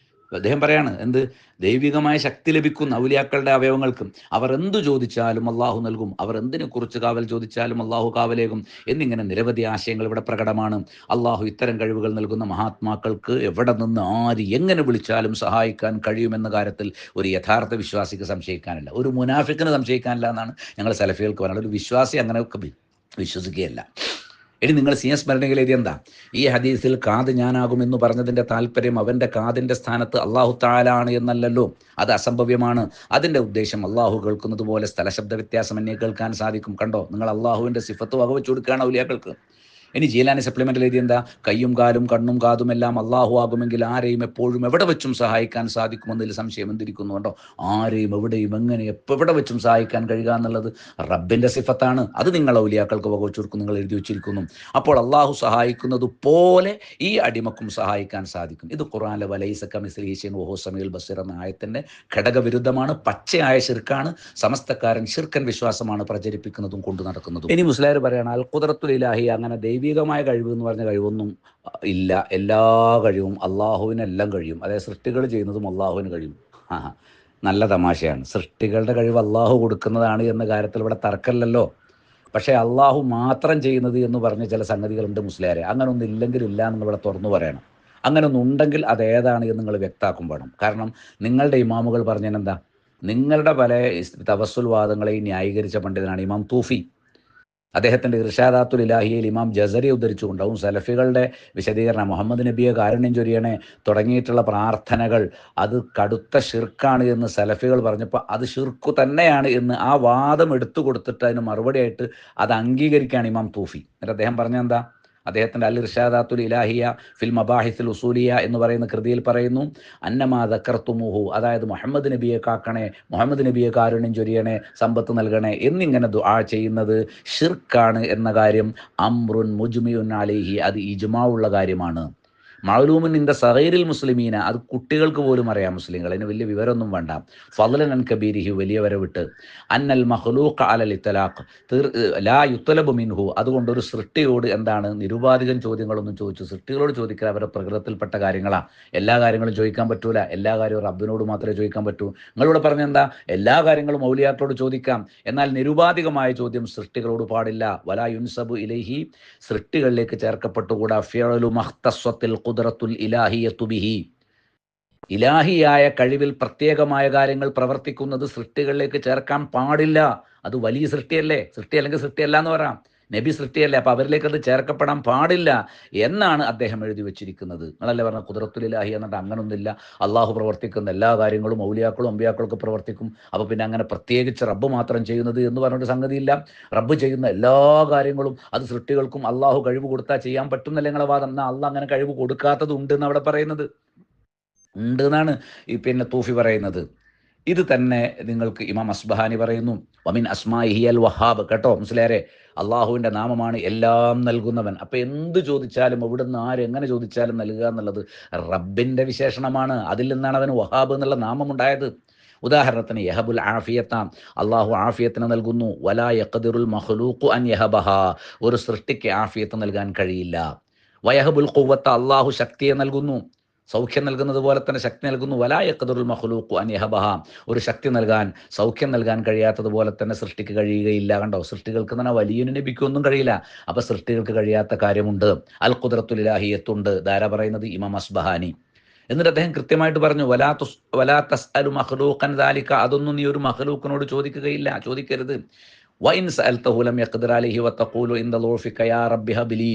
അദ്ദേഹം പറയാണ് എന്ത്, ദൈവികമായ ശക്തി ലഭിക്കുന്ന ഔലിയാക്കളുടെ അവയവങ്ങൾക്കും അവർ എന്തു ചോദിച്ചാലും അള്ളാഹു നൽകും, അവർ എന്തിനെക്കുറിച്ച് കാവൽ ചോദിച്ചാലും അള്ളാഹു കാവലേകും എന്നിങ്ങനെ നിരവധി ആശയങ്ങൾ ഇവിടെ പ്രകടമാണ്. അള്ളാഹു ഇത്തരം കഴിവുകൾ നൽകുന്ന മഹാത്മാക്കൾക്ക് എവിടെ നിന്ന് ആര് എങ്ങനെ വിളിച്ചാലും സഹായിക്കാൻ കഴിയുമെന്ന കാര്യത്തിൽ ഒരു യഥാർത്ഥ വിശ്വാസിക്ക് സംശയിക്കാനില്ല, ഒരു മുനാഫിക്കിന് സംശയിക്കാനില്ല എന്നാണ് ഞങ്ങൾ സലഫികൾക്ക് പറയുന്നത്. ഒരു വിശ്വാസി അങ്ങനെയൊക്കെ വിശ്വസിക്കുകയല്ല. ഇനി നിങ്ങൾ സ്മരണയിൽ എഴുതി എന്താ, ഈ ഹദീസിൽ കാത് ഞാനാകുമെന്ന് പറഞ്ഞതിൻ്റെ താല്പര്യം അവൻ്റെ കാതിൻ്റെ സ്ഥാനത്ത് അള്ളാഹു തആലയാണ് എന്നല്ലല്ലോ, അത് അസംഭവ്യമാണ്. അതിൻ്റെ ഉദ്ദേശം അള്ളാഹു കേൾക്കുന്നത് പോലെ സ്ഥലശബ്ദ വ്യത്യാസം എന്നെ കേൾക്കാൻ സാധിക്കും. കണ്ടോ, നിങ്ങൾ അള്ളാഹുവിൻ്റെ സിഫത്ത് വകവെച്ചു കൊടുക്കുകയാണ് ഔലിയാക്കൾക്ക്. ഇനി ജീലാനി സപ്ലിമെന്റിൽ എഴുതി എന്താ, കയ്യും കാലും കണ്ണും കാതും എല്ലാം അള്ളാഹു ആകുമെങ്കിൽ ആരെയും എപ്പോഴും എവിടെ വെച്ചും സഹായിക്കാൻ സാധിക്കുമെന്നതിൽ സംശയം എന്തിരിക്കുന്നു. കണ്ടോ, ആരെയും എവിടെയും എങ്ങനെ എവിടെ വെച്ചും സഹായിക്കാൻ കഴിയുക എന്നുള്ളത് റബ്ബിൻ്റെ സിഫത്താണ്. അത് നിങ്ങൾ ഔലിയാക്കൾക്ക് വകവെച്ചു കൊടുക്കും, നിങ്ങൾ എഴുതി വെച്ചിരിക്കുന്നു. അപ്പോൾ അള്ളാഹു സഹായിക്കുന്നത് പോലെ ഈ അടിമക്കും സഹായിക്കാൻ സാധിക്കും. ഇത് ഖുർആനിലെ വലൈസ കമിസ്ലിഹി ശൈഉൻ വഹുവ സമീഉൽ ബസീർ എന്ന ആയത്തിൻ്റെ ഘടകവിരുദ്ധമാണ്, പച്ചയായ ശിർക്കാണ്. സമസ്തക്കാരൻ ശിർക്കൻ വിശ്വാസമാണ് പ്രചരിപ്പിക്കുന്നതും കൊണ്ടു നടക്കുന്നതും. ഇനി മുസ്ലിയാർ പറയാണ് അൽ ഖുദ്റത്തുൽ ഇലാഹി, അങ്ങനെ ദൈവികമായ കഴിവ് എന്ന് പറഞ്ഞ കഴിവൊന്നും ഇല്ല. എല്ലാ കഴിവും അള്ളാഹുവിനെല്ലാം കഴിയും. അതായത് സൃഷ്ടികൾ ചെയ്യുന്നതും അള്ളാഹുവിന് കഴിയും. നല്ല തമാശയാണ്. സൃഷ്ടികളുടെ കഴിവ് അള്ളാഹു കൊടുക്കുന്നതാണ് എന്ന കാര്യത്തിൽ ഇവിടെ തർക്കമില്ലല്ലോ. പക്ഷേ അള്ളാഹു മാത്രം ചെയ്യുന്നത് എന്ന് പറഞ്ഞ ചില സംഗതികളുണ്ട് മുസ്ലിയാരെ. അങ്ങനെ ഒന്നും ഇല്ലെങ്കിൽ ഇല്ല എന്ന് ഇവിടെ തുറന്നു പറയണം. അങ്ങനെ ഒന്നും ഉണ്ടെങ്കിൽ അതേതാണ് എന്ന് നിങ്ങൾ വ്യക്താക്കും വേണം. കാരണം നിങ്ങളുടെ ഇമാമുകൾ പറഞ്ഞതിനെന്താ, നിങ്ങളുടെ പല തവസ്സുൽ വാദങ്ങളെയും ന്യായീകരിച്ച പണ്ഡിതനാണ് ഇമാം തൂഫി. അദ്ദേഹത്തിൻ്റെ ഇർഷാദാത്തുൽ ഇലാഹിയയിൽ ഇമാം ജസരി ഉദ്ധരിച്ചുകൊണ്ടാവും സലഫികളുടെ വിശദീകരണം, മുഹമ്മദ് നബിയെ കാരുണ്യം ചൊരിയണേ തുടങ്ങിയിട്ടുള്ള പ്രാർത്ഥനകൾ അത് കടുത്ത ഷിർക്കാണ് എന്ന് സലഫികൾ പറഞ്ഞപ്പോൾ അത് ഷിർക്കു തന്നെയാണ് എന്ന് ആ വാദം എടുത്തു കൊടുത്തിട്ട് അതിന് മറുപടിയായിട്ട് അത് അംഗീകരിക്കുകയാണ് ഇമാം തൂഫി. എന്നിട്ട് അദ്ദേഹം പറഞ്ഞെന്താ, അദ്ദേഹത്തിൻ്റെ അൽ ഇർഷാദാത്തുൽ ഇലാഹിയ ഫിൽ മബാഹിസുൽ ഉസൂലിയ എന്ന് പറയുന്ന കൃതിയിൽ പറയുന്നു, അന്നമാ ദക്കർത്തുമുഹു, അതായത് മുഹമ്മദ് നബിയെ കാക്കണേ, മുഹമ്മദ് നബിയെ കാരുണ്യം ചൊരിയണേ, സമ്പത്ത് നൽകണേ എന്നിങ്ങനെ ദുആ ചെയ്യുന്നത് ഷിർക്കാണ് എന്ന കാര്യം അംറുൻ മുജ്മിഉൻ അലൈഹി, അത് ഇജ്മാ ഉള്ള കാര്യമാണ്. മഅലൂമുൻ ഇൻദ സഗീറിൽ മുസ്ലിമീന, അത് കുട്ടികൾക്ക് പോലും അറിയാം, മുസ്ലിങ്ങൾ അതിന് വലിയ വിവരമൊന്നും വേണ്ട. ഫളലൻ അൻ കബീരിഹി, വലിയവരെ വിട്ട്. അന്നൽ മഖ്ലൂഖ അലൽ ഇത്ലാഖ് ലാ യുത്ലബു മിൻഹു, അതുകൊണ്ട് ഒരു സൃഷ്ടിയോട് എന്താണ് നിരുപാധികം ചോദ്യങ്ങളൊന്നും ചോദിച്ചു സൃഷ്ടികളോട് ചോദിക്കുക അവരുടെ പ്രകൃതത്തിൽപ്പെട്ട കാര്യങ്ങളാണ്. എല്ലാ കാര്യങ്ങളും ചോദിക്കാൻ പറ്റൂല, എല്ലാ കാര്യവും റബ്ബിനോട് മാത്രമേ ചോദിക്കാൻ പറ്റൂ. നിങ്ങളിവിടെ പറഞ്ഞെന്താ, എല്ലാ കാര്യങ്ങളും ഔലിയാക്കളോട് ചോദിക്കാം, എന്നാൽ നിരുപാധികമായ ചോദ്യം സൃഷ്ടികളോട് പാടില്ല. വലാ യുൻസബു ഇലൈഹി, സൃഷ്ടികളിലേക്ക് ചേർക്കപ്പെട്ടുകൂടാ. ഫിഅലു മഖ്തസ്സത്തിൽ ഖുദ്റത്തുൽ ഇലാഹിയത്തു ബിഹി, ഇലാഹിയായ കഴിവിൽ പ്രത്യേകമായ കാര്യങ്ങൾ പ്രവർത്തിക്കുന്നത് സൃഷ്ടികളിലേക്ക് ചേർക്കാൻ പാടില്ല. അത് വലിയ സൃഷ്ടിയല്ലേ, സൃഷ്ടി അല്ലെങ്കിൽ സൃഷ്ടിയല്ല എന്ന് പറയാം, നബി സൃഷ്ടിയല്ലേ, അപ്പോൾ അവരിലേക്ക് അത് ചേർക്കപ്പെടാൻ പാടില്ല എന്നാണ് അദ്ദേഹം എഴുതി വെച്ചിരിക്കുന്നത്. നിങ്ങളല്ലേ പറഞ്ഞ ഖുദ്റത്തുൽ ഇലാഹി എന്നിട്ട് അങ്ങനൊന്നുമില്ല, അള്ളാഹു പ്രവർത്തിക്കുന്ന എല്ലാ കാര്യങ്ങളും ഔലിയാക്കളും അമ്പിയാക്കളൊക്കെ പ്രവർത്തിക്കും, അപ്പോൾ പിന്നെ അങ്ങനെ പ്രത്യേകിച്ച് റബ്ബ് മാത്രം ചെയ്യുന്നത് എന്ന് പറഞ്ഞൊരു സംഗതിയില്ല. റബ്ബ് ചെയ്യുന്ന എല്ലാ കാര്യങ്ങളും അത് സൃഷ്ടികൾക്കും അള്ളാഹു കഴിവ് കൊടുത്താൽ ചെയ്യാൻ പറ്റുന്നല്ലേ നിങ്ങളെ വാദം. എന്നാൽ അള്ളാഹ് അങ്ങനെ കഴിവ് കൊടുക്കാത്തത് ഉണ്ട് എന്ന് അവിടെ പറയുന്നത് ഉണ്ട് എന്നാണ് ഈ തൂഫി പറയുന്നത്. ഇത് തന്നെ നിങ്ങൾക്ക് ഇമാം അസ്ബഹാനി പറയുന്നു, വമിൻ അസ്മാഇഹി അൽ വഹാബ്. കേട്ടോ മുസ്ലിയാരെ, അള്ളാഹുവിൻ്റെ നാമമാണ് എല്ലാം നൽകുന്നവൻ. അപ്പം എന്ത് ചോദിച്ചാലും എവിടുന്ന് ആരെങ്ങനെ ചോദിച്ചാലും നൽകുക എന്നുള്ളത് റബ്ബിൻ്റെ വിശേഷണമാണ്. അതിൽ നിന്നാണ് അവന് വഹാബ് എന്നുള്ള നാമം ഉണ്ടായത്. ഉദാഹരണത്തിന് യഹബുൽ ആഫിയത്ത, അള്ളാഹു ആഫിയത്തിന് നൽകുന്നു. വലാ യഖ്ദിറുൽ മഖ്ലൂഖു അൻ യഹബഹ, ഒരു സൃഷ്ടിക്ക് ആഫിയത്ത് നൽകാൻ കഴിയില്ല. വയഹബുൽ ഖുവ്വത്ത, അള്ളാഹു ശക്തിയെ നൽകുന്നു, സൗഖ്യം നൽകുന്നത് പോലെ തന്നെ ശക്തി നൽകുന്നു. വലാ യഖ്ദിറുൽ മഖ്ലൂഖു അൻ യഹബഹ, ഒരു ശക്തി നൽകാൻ സൗഖ്യം നൽകാൻ കഴിയാത്തതുപോലെ തന്നെ സൃഷ്ടിക്ക് കഴിയുകയില്ല. കണ്ടോ, സൃഷ്ടികൾക്ക് തന്നെ വലിയ നബിക്കൊന്നും കഴിയില്ല, അപ്പോൾ സൃഷ്ടികൾക്ക് കഴിയാത്ത കാര്യമുണ്ട്. അൽ ഖുദ്റത്തുൽ ഇലാഹിയത്തുണ്ട്. ധാര പറയുന്നത് ഇമാം അസ്ബഹാനി. എന്നിട്ട് അദ്ദേഹം കൃത്യമായിട്ട് പറഞ്ഞു, വലാ തസ്അലു മഖ്ലൂഖൻ ദാലിക, അതൊന്നും നീ ഒരു മഖ്ലൂഖിനോട് ചോദിക്കുകയില്ല, ചോദിക്കരുത്. വഇൻ സഅൽതഹു ലം യഖ്ദിർ അലൈഹി വതഖൂലു ഇൻദ ളുഫിക യാ റബ്ബി ഹബ്ലി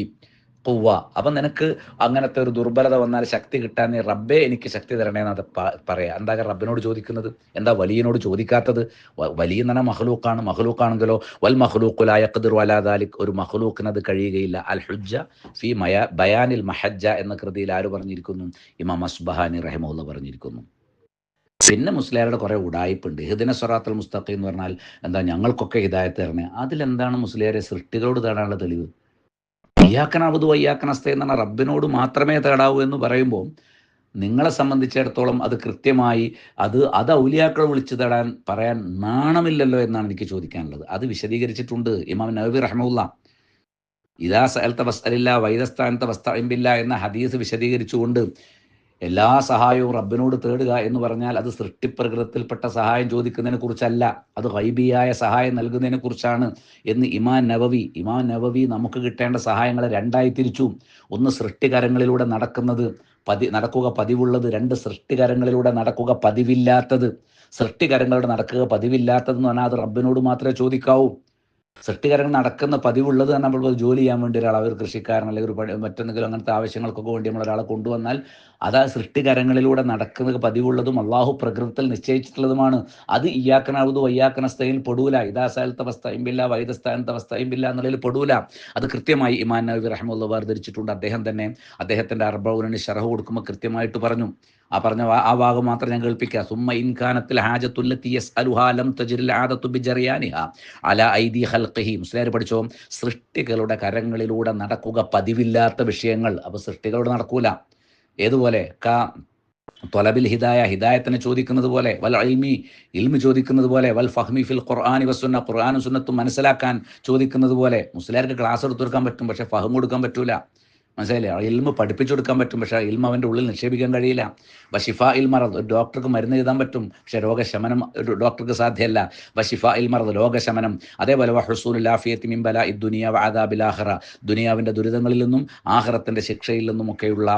ഖുവ്വ. അപ്പം നിനക്ക് അങ്ങനത്തെ ഒരു ദുർബലത വന്നാൽ ശക്തി കിട്ടാൻ നീ റബ്ബേ എനിക്ക് ശക്തി തരണേന്ന് അത് പറയാം. എന്താ റബ്ബിനോട് ചോദിക്കുന്നത്, എന്താ വലിയനോട് ചോദിക്കാത്തത്? വലിയ എന്ന് പറഞ്ഞാൽ മഖ്ലൂഖാണ്. മഖ്ലൂഖാണെങ്കിലോ വൽ മഖ്ലൂഖു ലാ യഖ്ദിറു അലാ ദാലിക്, ഒരു മഖ്ലൂഖിന് അത് കഴിയുകയില്ല. അൽ ഹുജ്ജ ഫി ബയാനിൽ മഹജ്ജ എന്ന കൃതിയിൽ ആര് പറഞ്ഞിരിക്കുന്നു? ഇമാം അസ്ബഹാനി റഹിമഹുല്ലാഹ് പറഞ്ഞിരിക്കുന്നു. പിന്നെ മുസ്ലിയാരുടെ കുറേ ഉടായ്പുണ്ട്. ഇഹ്ദിന സിറാത്തുൽ മുസ്തഖീം എന്ന് പറഞ്ഞാൽ എന്താ, ഞങ്ങൾക്കൊക്കെ ഹിദായത്ത് തരണേ. അതിലെന്താണ് മുസ്ലിയാരെ സൃഷ്ടികളോട് തേടാനുള്ള തെളിവ്? ഇയ്യാക നഅ്ബുദു വഇയ്യാക നസ്തഈൻ എന്ന് പറഞ്ഞാൽ റബ്ബിനോട് മാത്രമേ തേടാവൂ എന്ന് പറയുമ്പോൾ നിങ്ങളെ സംബന്ധിച്ചിടത്തോളം അത് കൃത്യമായി അത് ഔലിയാക്കളെ വിളിച്ചു തേടാൻ പറയാൻ നാണമില്ലല്ലോ എന്നാണ് എനിക്ക് ചോദിക്കാനുള്ളത്. അത് വിശദീകരിച്ചിട്ടുണ്ട് ഇമാം നവവി റഹ്മത്തുള്ളാഹി. ഇദാ സഅൽത വസ്അലില്ലാ വഇദാ സ്തഅൻത വസ്തഇൻ ബില്ലാ എന്ന ഹദീസ് വിശദീകരിച്ചുകൊണ്ട് എല്ലാ സഹായവും റബ്ബിനോട് തേടുക എന്ന് പറഞ്ഞാൽ അത് സൃഷ്ടിപ്രകൃതത്തിൽപ്പെട്ട സഹായം ചോദിക്കുന്നതിനെ കുറിച്ചല്ല, അത് ഗൈബിയായ സഹായം നൽകുന്നതിനെ കുറിച്ചാണ് എന്ന് ഇമാം നവവി നമുക്ക് കിട്ടേണ്ട സഹായങ്ങളെ രണ്ടായി തിരിച്ചു. ഒന്ന് സൃഷ്ടികരങ്ങളിലൂടെ നടക്കുക പതിവുള്ളത്, രണ്ട് സൃഷ്ടികരങ്ങളിലൂടെ നടക്കുക പതിവില്ലാത്തത്. സൃഷ്ടികരങ്ങളുടെ നടക്കുക പതിവില്ലാത്തതെന്ന് പറഞ്ഞാൽ അത് റബ്ബിനോട് മാത്രമേ ചോദിക്കാവൂ. സൃഷ്ടികരങ്ങൾ നടക്കുന്ന പതിവുള്ളത് നമ്മൾ ജോലി ചെയ്യാൻ വേണ്ടി ഒരാൾ, ഒരു കൃഷിക്കാരൻ അല്ലെങ്കിൽ ഒരു മറ്റെന്തെങ്കിലും അങ്ങനത്തെ ആവശ്യങ്ങൾക്കൊക്കെ വേണ്ടി നമ്മൾ ഒരാളെ കൊണ്ടുവന്നാൽ അത് ആ സൃഷ്ടികരങ്ങളിലൂടെ നടക്കുന്നത് പതിവുള്ളതും അള്ളാഹു പ്രകൃതത്തിൽ നിശ്ചയിച്ചിട്ടുള്ളതുമാണ്. അത് ഇയ്യാക്കനഅബ്ദു വയ്യാക്ക നസ്തഈൻ പെടൂല. ഇദാ സഅൽത ഫസ്തഈൻ ബില്ലാഹി വഇദാ ഇസ്തഅൻത ഫസ്തഈൻ ബില്ലാഹി എന്നുള്ളതിൽ പെടൂല. അത് കൃത്യമായി ഇമാം നവവി റഹിമഹുല്ലാഹ് വേർതിരിച്ചിട്ടുണ്ട്. അദ്ദേഹം തന്നെ അദ്ദേഹത്തിൻ്റെ അർബഊനിന് ശറഹ് കൊടുക്കുമ്പോൾ കൃത്യമായിട്ട് പറഞ്ഞു. ആ ഭാഗം മാത്രം ഞാൻ കേൾപ്പിക്കാം. സുമ്മ ഇൻകാനത്തിൽ ഹാജത്തുല്ലത്തി യസ്അലുഹാ ലം തജ്രിൽ ആദത്തു ബിജറിയാനിഹാ അലാ ഐദി ഖൽഖിഹി. മുസ്ലിയാർ പഠിച്ചോ, സൃഷ്ടികളുടെ കരങ്ങളിലൂടെ നടക്കുക പതിവില്ലാത്ത വിഷയങ്ങൾ, അപ്പോൾ സൃഷ്ടികളോട് നടക്കൂല. ഏതുപോലെ തൊലബിൽ ഹിദായത്തിനെ ചോദിക്കുന്നത് പോലെ, വൽ ഇൽമി ചോദിക്കുന്നത് പോലെ, വൽ ഫഹ്മി ഫിൽ ഖുർആനി വസുന്ന, ഖുർആനും സുന്നത്തും മനസ്സിലാക്കാൻ ചോദിക്കുന്നത് പോലെ. മുസ്ലിയാർക്ക് ക്ലാസ് എടുത്തു കൊടുക്കാൻ പറ്റും, പക്ഷെ ഫഹം കൊടുക്കാൻ പറ്റൂല. മനസ്സിലായില്ലേ? ഇൽമ പഠിപ്പിച്ചു കൊടുക്കാൻ പറ്റും, പക്ഷേ ഇൽമ അവൻ്റെ ഉള്ളിൽ നിക്ഷേപിക്കാൻ കഴിയില്ല. വഷിഫ ഇൽ മറദ്, ഒരു ഡോക്ടർക്ക് മരുന്ന് എഴുതാൻ പറ്റും, പക്ഷേ രോഗശമനം ഒരു ഡോക്ടർക്ക് സാധ്യമല്ല. വഷിഫ ഇൽ മറദ്, രോഗശമനം. അതേപോലെ വഹുസൂലുൽ ആഫിയത്തി മിൻ ബലാഇ ദുനിയ വഅദാബിൽ ആഖിറ, ദുനിയാവിൻ്റെ ദുരിതങ്ങളിൽ നിന്നും ആഖിറത്തിൻ്റെ ശിക്ഷയിൽ നിന്നുമൊക്കെയുള്ള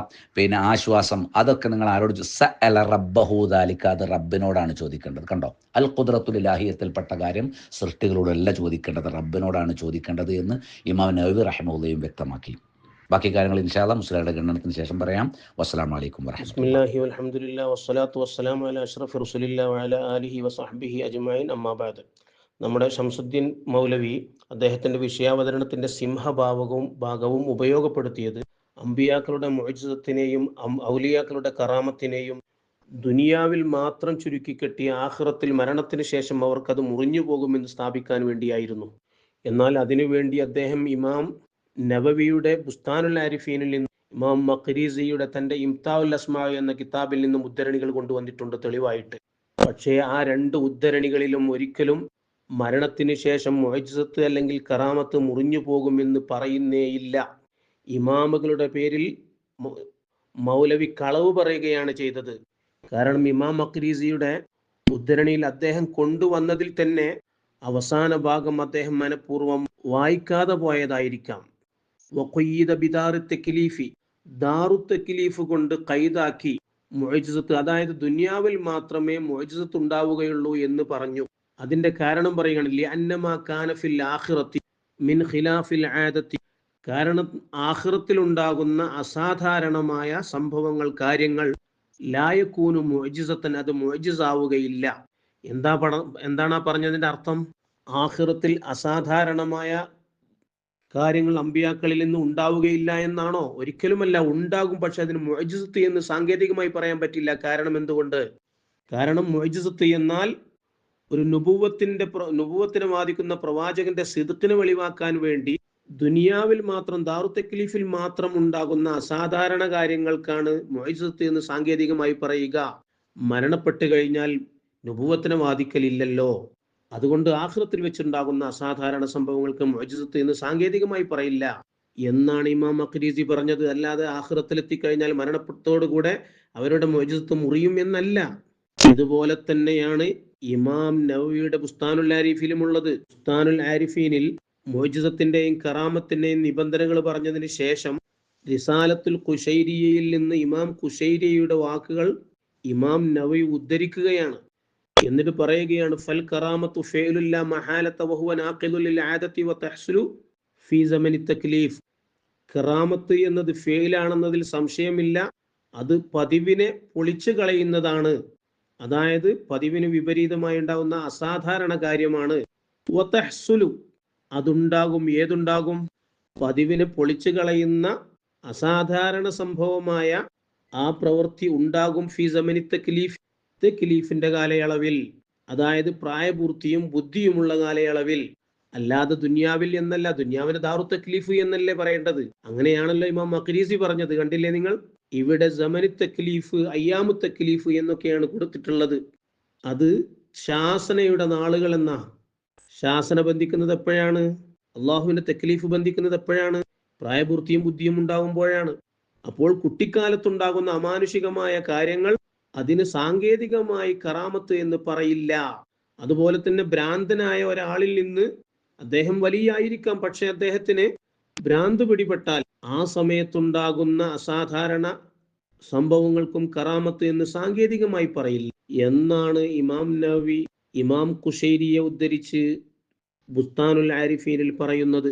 ആശ്വാസം. അതൊക്കെ നിങ്ങൾ ആരോട് സഅല റബ്ബഹു ദാലിക, അത് റബ്ബിനോടാണ് ചോദിക്കേണ്ടത്. കണ്ടോ, അൽ ഖുദ്റത്തുൽ ഇലാഹിയത്തിൽപ്പെട്ട കാര്യം സൃഷ്ടികളോടല്ല ചോദിക്കേണ്ടത്, റബ്ബിനോടാണ് ചോദിക്കേണ്ടത് എന്ന് ഇമാം നവവി റഹിമഹുല്ലാഹ് വ്യക്തമാക്കി. ബാക്കി കാര്യങ്ങൾ ഇൻഷാ അല്ലാഹ് മുസ്ലിയുടെ ഗണനത്തിന് ശേഷം പറയാം. വസ്സലാമു അലൈക്കും വറഹ്മത്തുള്ളാഹി. ബിസ്മില്ലാഹി വൽഹംദുലില്ലാഹി വസ്സലാത്തു വസ്സലാമു അലാ അഷ്റഫി റസൂലില്ലാഹി വഅലാ ആലിഹി വസഹ്ബിഹി അജ്മഈൻ. അമ്മാ ബഅദ്. നമ്മുടെ ശംസുദ്ദീൻ മൗലവി അദ്ദേഹത്തിൻ്റെ വിഷയാവതരണത്തിൻ്റെ ഭാഗവും ഉപയോഗപ്പെടുത്തിയത് അമ്പിയാക്കളുടെ മുഅ്ജിസത്തിനെയും ഔലിയാക്കളുടെ കറാമത്തിനെയും ദുനിയാവിൽ മാത്രം ചുരുക്കിക്കെട്ടി ആഖിറത്തിൽ മരണത്തിന് ശേഷം അവർക്കത് മുറിഞ്ഞു പോകുമെന്ന് സ്ഥാപിക്കാൻ വേണ്ടിയായിരുന്നു. എന്നാൽ അതിനുവേണ്ടി അദ്ദേഹം ഇമാം നവവിയുടെ ബുസ്താനുൽ ആരിഫീനിൽ നിന്ന്, ഇമാം മഖ്രീസിയുടെ തൻ്റെ ഇംതാഉൽ അസ്മാ എന്ന കിതാബിൽ നിന്നും ഉദ്ധരണികൾ കൊണ്ടുവന്നിട്ടുണ്ട് തെളിവായിട്ട്. പക്ഷേ ആ രണ്ട് ഉദ്ധരണികളിലും ഒരിക്കലും മരണത്തിന് ശേഷം മുഅ്ജിസത്ത് അല്ലെങ്കിൽ കറാമത്ത് മുറിഞ്ഞു പോകുമെന്ന് പറയുന്നേയില്ല. ഇമാമുകളുടെ പേരിൽ മൗലവി കളവ് പറയുകയാണ് ചെയ്തത്. കാരണം ഇമാം മഖ്രീസിയുടെ ഉദ്ധരണിയിൽ അദ്ദേഹം കൊണ്ടുവന്നതിൽ തന്നെ അവസാന ഭാഗം അദ്ദേഹം മനഃപൂർവ്വം വായിക്കാതെ പോയതായിരിക്കാം. വഖയ്യിദ ബിദാറു തക്ലീഫി, ദാറു തക്ലീഫ് കൊണ്ട് ഖൈദാക്കി മുഅ്ജിസത്ത്, അതായത് ദുനിയാവിൽ മാത്രമേ മുഅ്ജിസത്ത് ഉണ്ടാവുകയുള്ളൂ എന്ന് പറഞ്ഞു. അതിന്റെ കാരണം പറയുകയാണ്, ലിഅന്നമാ കാന ഫിൽ ആഖിറത്തി മിൻ ഖിലാഫിൽ ആദത്തി, കാരണം ആഖിറത്തിൽ ഉണ്ടാകുന്ന അസാധാരണമായ സംഭവങ്ങൾ, കാര്യങ്ങൾ ലാ യകൂനു മുഅ്ജിസത്തൻ, അത് മുഅ്ജിസാവുകയില്ല. എന്താണ് ആ പറഞ്ഞതിന്റെ അർത്ഥം? ആഖിറത്തിൽ അസാധാരണമായ കാര്യങ്ങൾ അമ്പിയാക്കളിൽ നിന്ന് ഉണ്ടാവുകയില്ല എന്നാണോ? ഒരിക്കലുമല്ല, ഉണ്ടാകും. പക്ഷെ അതിന് മുഅ്ജിസത്ത് എന്ന് സാങ്കേതികമായി പറയാൻ പറ്റില്ല. കാരണം എന്തുകൊണ്ട്? കാരണം മുഅ്ജിസത്ത് എന്നാൽ ഒരു നുബുവത്തിനെ വാദിക്കുന്ന പ്രവാചകന്റെ സിദ്ഖിനെ വെളിവാക്കാൻ വേണ്ടി ദുനിയാവിൽ മാത്രം, ദാറു തക്ലീഫിൽ മാത്രം ഉണ്ടാകുന്ന അസാധാരണ കാര്യങ്ങൾക്കാണ് മുഅ്ജിസത്ത് എന്ന് സാങ്കേതികമായി പറയുക. മരണപ്പെട്ട് കഴിഞ്ഞാൽ നുബുവത്തിനെ വാദിക്കലില്ലല്ലോ. അതുകൊണ്ട് ആഖിറത്തിൽ വെച്ചുണ്ടാകുന്ന അസാധാരണ സംഭവങ്ങൾക്ക് മുഅ്ജിസത്ത് എന്ന് സാങ്കേതികമായി പറയില്ല എന്നാണ് ഇമാം മഖ്രീസി പറഞ്ഞത്. അല്ലാതെ ആഖിറത്തിൽ എത്തിക്കഴിഞ്ഞാൽ മരണപ്പെട്ടതോടുകൂടെ അവരുടെ മുഅ്ജിസത്ത് മുറിയും എന്നല്ല. ഇതുപോലെ തന്നെയാണ് ഇമാം നവവിയുടെ ബുസ്താനുൽ ആരിഫിലും ഉള്ളത്. ബുസ്താനുൽ ആരിഫീനിൽ മുഅ്ജിസത്തിന്റെയും കറാമത്തിന്റെയും നിബന്ധനകൾ പറഞ്ഞതിന് ശേഷം റിസാലത്തുൽ ഖുശൈരിയയിൽ നിന്ന് ഇമാം ഖുശൈരിയുടെ വാക്കുകൾ ഇമാം നവവി ഉദ്ധരിക്കുകയാണ്. എന്നിട്ട് പറയുകയാണ്, ഫൽ കറാമത്തു ഫിഅലുൻ ലാ മഹാലത വഹുവ നാഖിദുൽ ലിൽ ആദതി വതഹ്സുലു ഫീ സമനി തക്ലീഫ്. കറാമത്ത് എന്നത് ഫിഅലാണെന്നതിൽ സംശയമില്ല, അത് പതിവിനെ പൊളിച്ചു കളയുന്നതാണ്. അതായത് പതിവിന് വിപരീതമായി ഉണ്ടാകുന്ന അസാധാരണ കാര്യമാണ്. വതഹ്സുലു, അതുണ്ടാകും. ഏതുണ്ടാകും? പതിവിനെ പൊളിച്ചു കളയുന്ന അസാധാരണ സംഭവമായ ആ പ്രവൃത്തി ഉണ്ടാകും. ഫീ സമനി തക്ലീഫ്, തക്ലീഫിന്റെ കാലയളവിൽ, അതായത് പ്രായപൂർത്തിയും ബുദ്ധിയുമുള്ള കാലയളവിൽ, അല്ലാതെ ദുനിയാവിൽ എന്നല്ല. ദുനിയാവിന് ദാറു തക്ലീഫ് എന്നല്ലേ പറയേണ്ടത്? അങ്ങനെയാണല്ലോ ഇമാം മഖ്രീസി പറഞ്ഞത്. കണ്ടില്ലേ നിങ്ങൾ? ഇവിടെ സമനി തക്ലീഫ്, അയ്യാമു തക്ലീഫ് എന്നൊക്കെയാണ് കൊടുത്തിട്ടുള്ളത്. അത് ശാസനയുടെ നാളുകൾ എന്നാ. ശാസന ബന്ധിക്കുന്നത് എപ്പോഴാണ്? അള്ളാഹുവിന്റെ തക്ലീഫ് ബന്ധിക്കുന്നത് എപ്പോഴാണ്? പ്രായപൂർത്തിയും ബുദ്ധിയും ഉണ്ടാകുമ്പോഴാണ്. അപ്പോൾ കുട്ടിക്കാലത്തുണ്ടാകുന്ന അമാനുഷികമായ കാര്യങ്ങൾ അതിന് സാങ്കേതികമായി കറാമത്ത് എന്ന് പറയില്ല. അതുപോലെ തന്നെ ഭ്രാന്തനായ ഒരാളിൽ നിന്ന് അദ്ദേഹം വലിയായിരിക്കാം, പക്ഷെ അദ്ദേഹത്തിന് ഭ്രാന്ത് പിടിപെട്ടാൽ ആ സമയത്തുണ്ടാകുന്ന അസാധാരണ സംഭവങ്ങൾക്കും കറാമത്ത് എന്ന് സാങ്കേതികമായി പറയില്ല എന്നാണ് ഇമാം നവവി ഇമാം കുശൈരിയെ ഉദ്ധരിച്ച് ബുസ്താനുൽ ആരിഫീനിൽ പറയുന്നത്.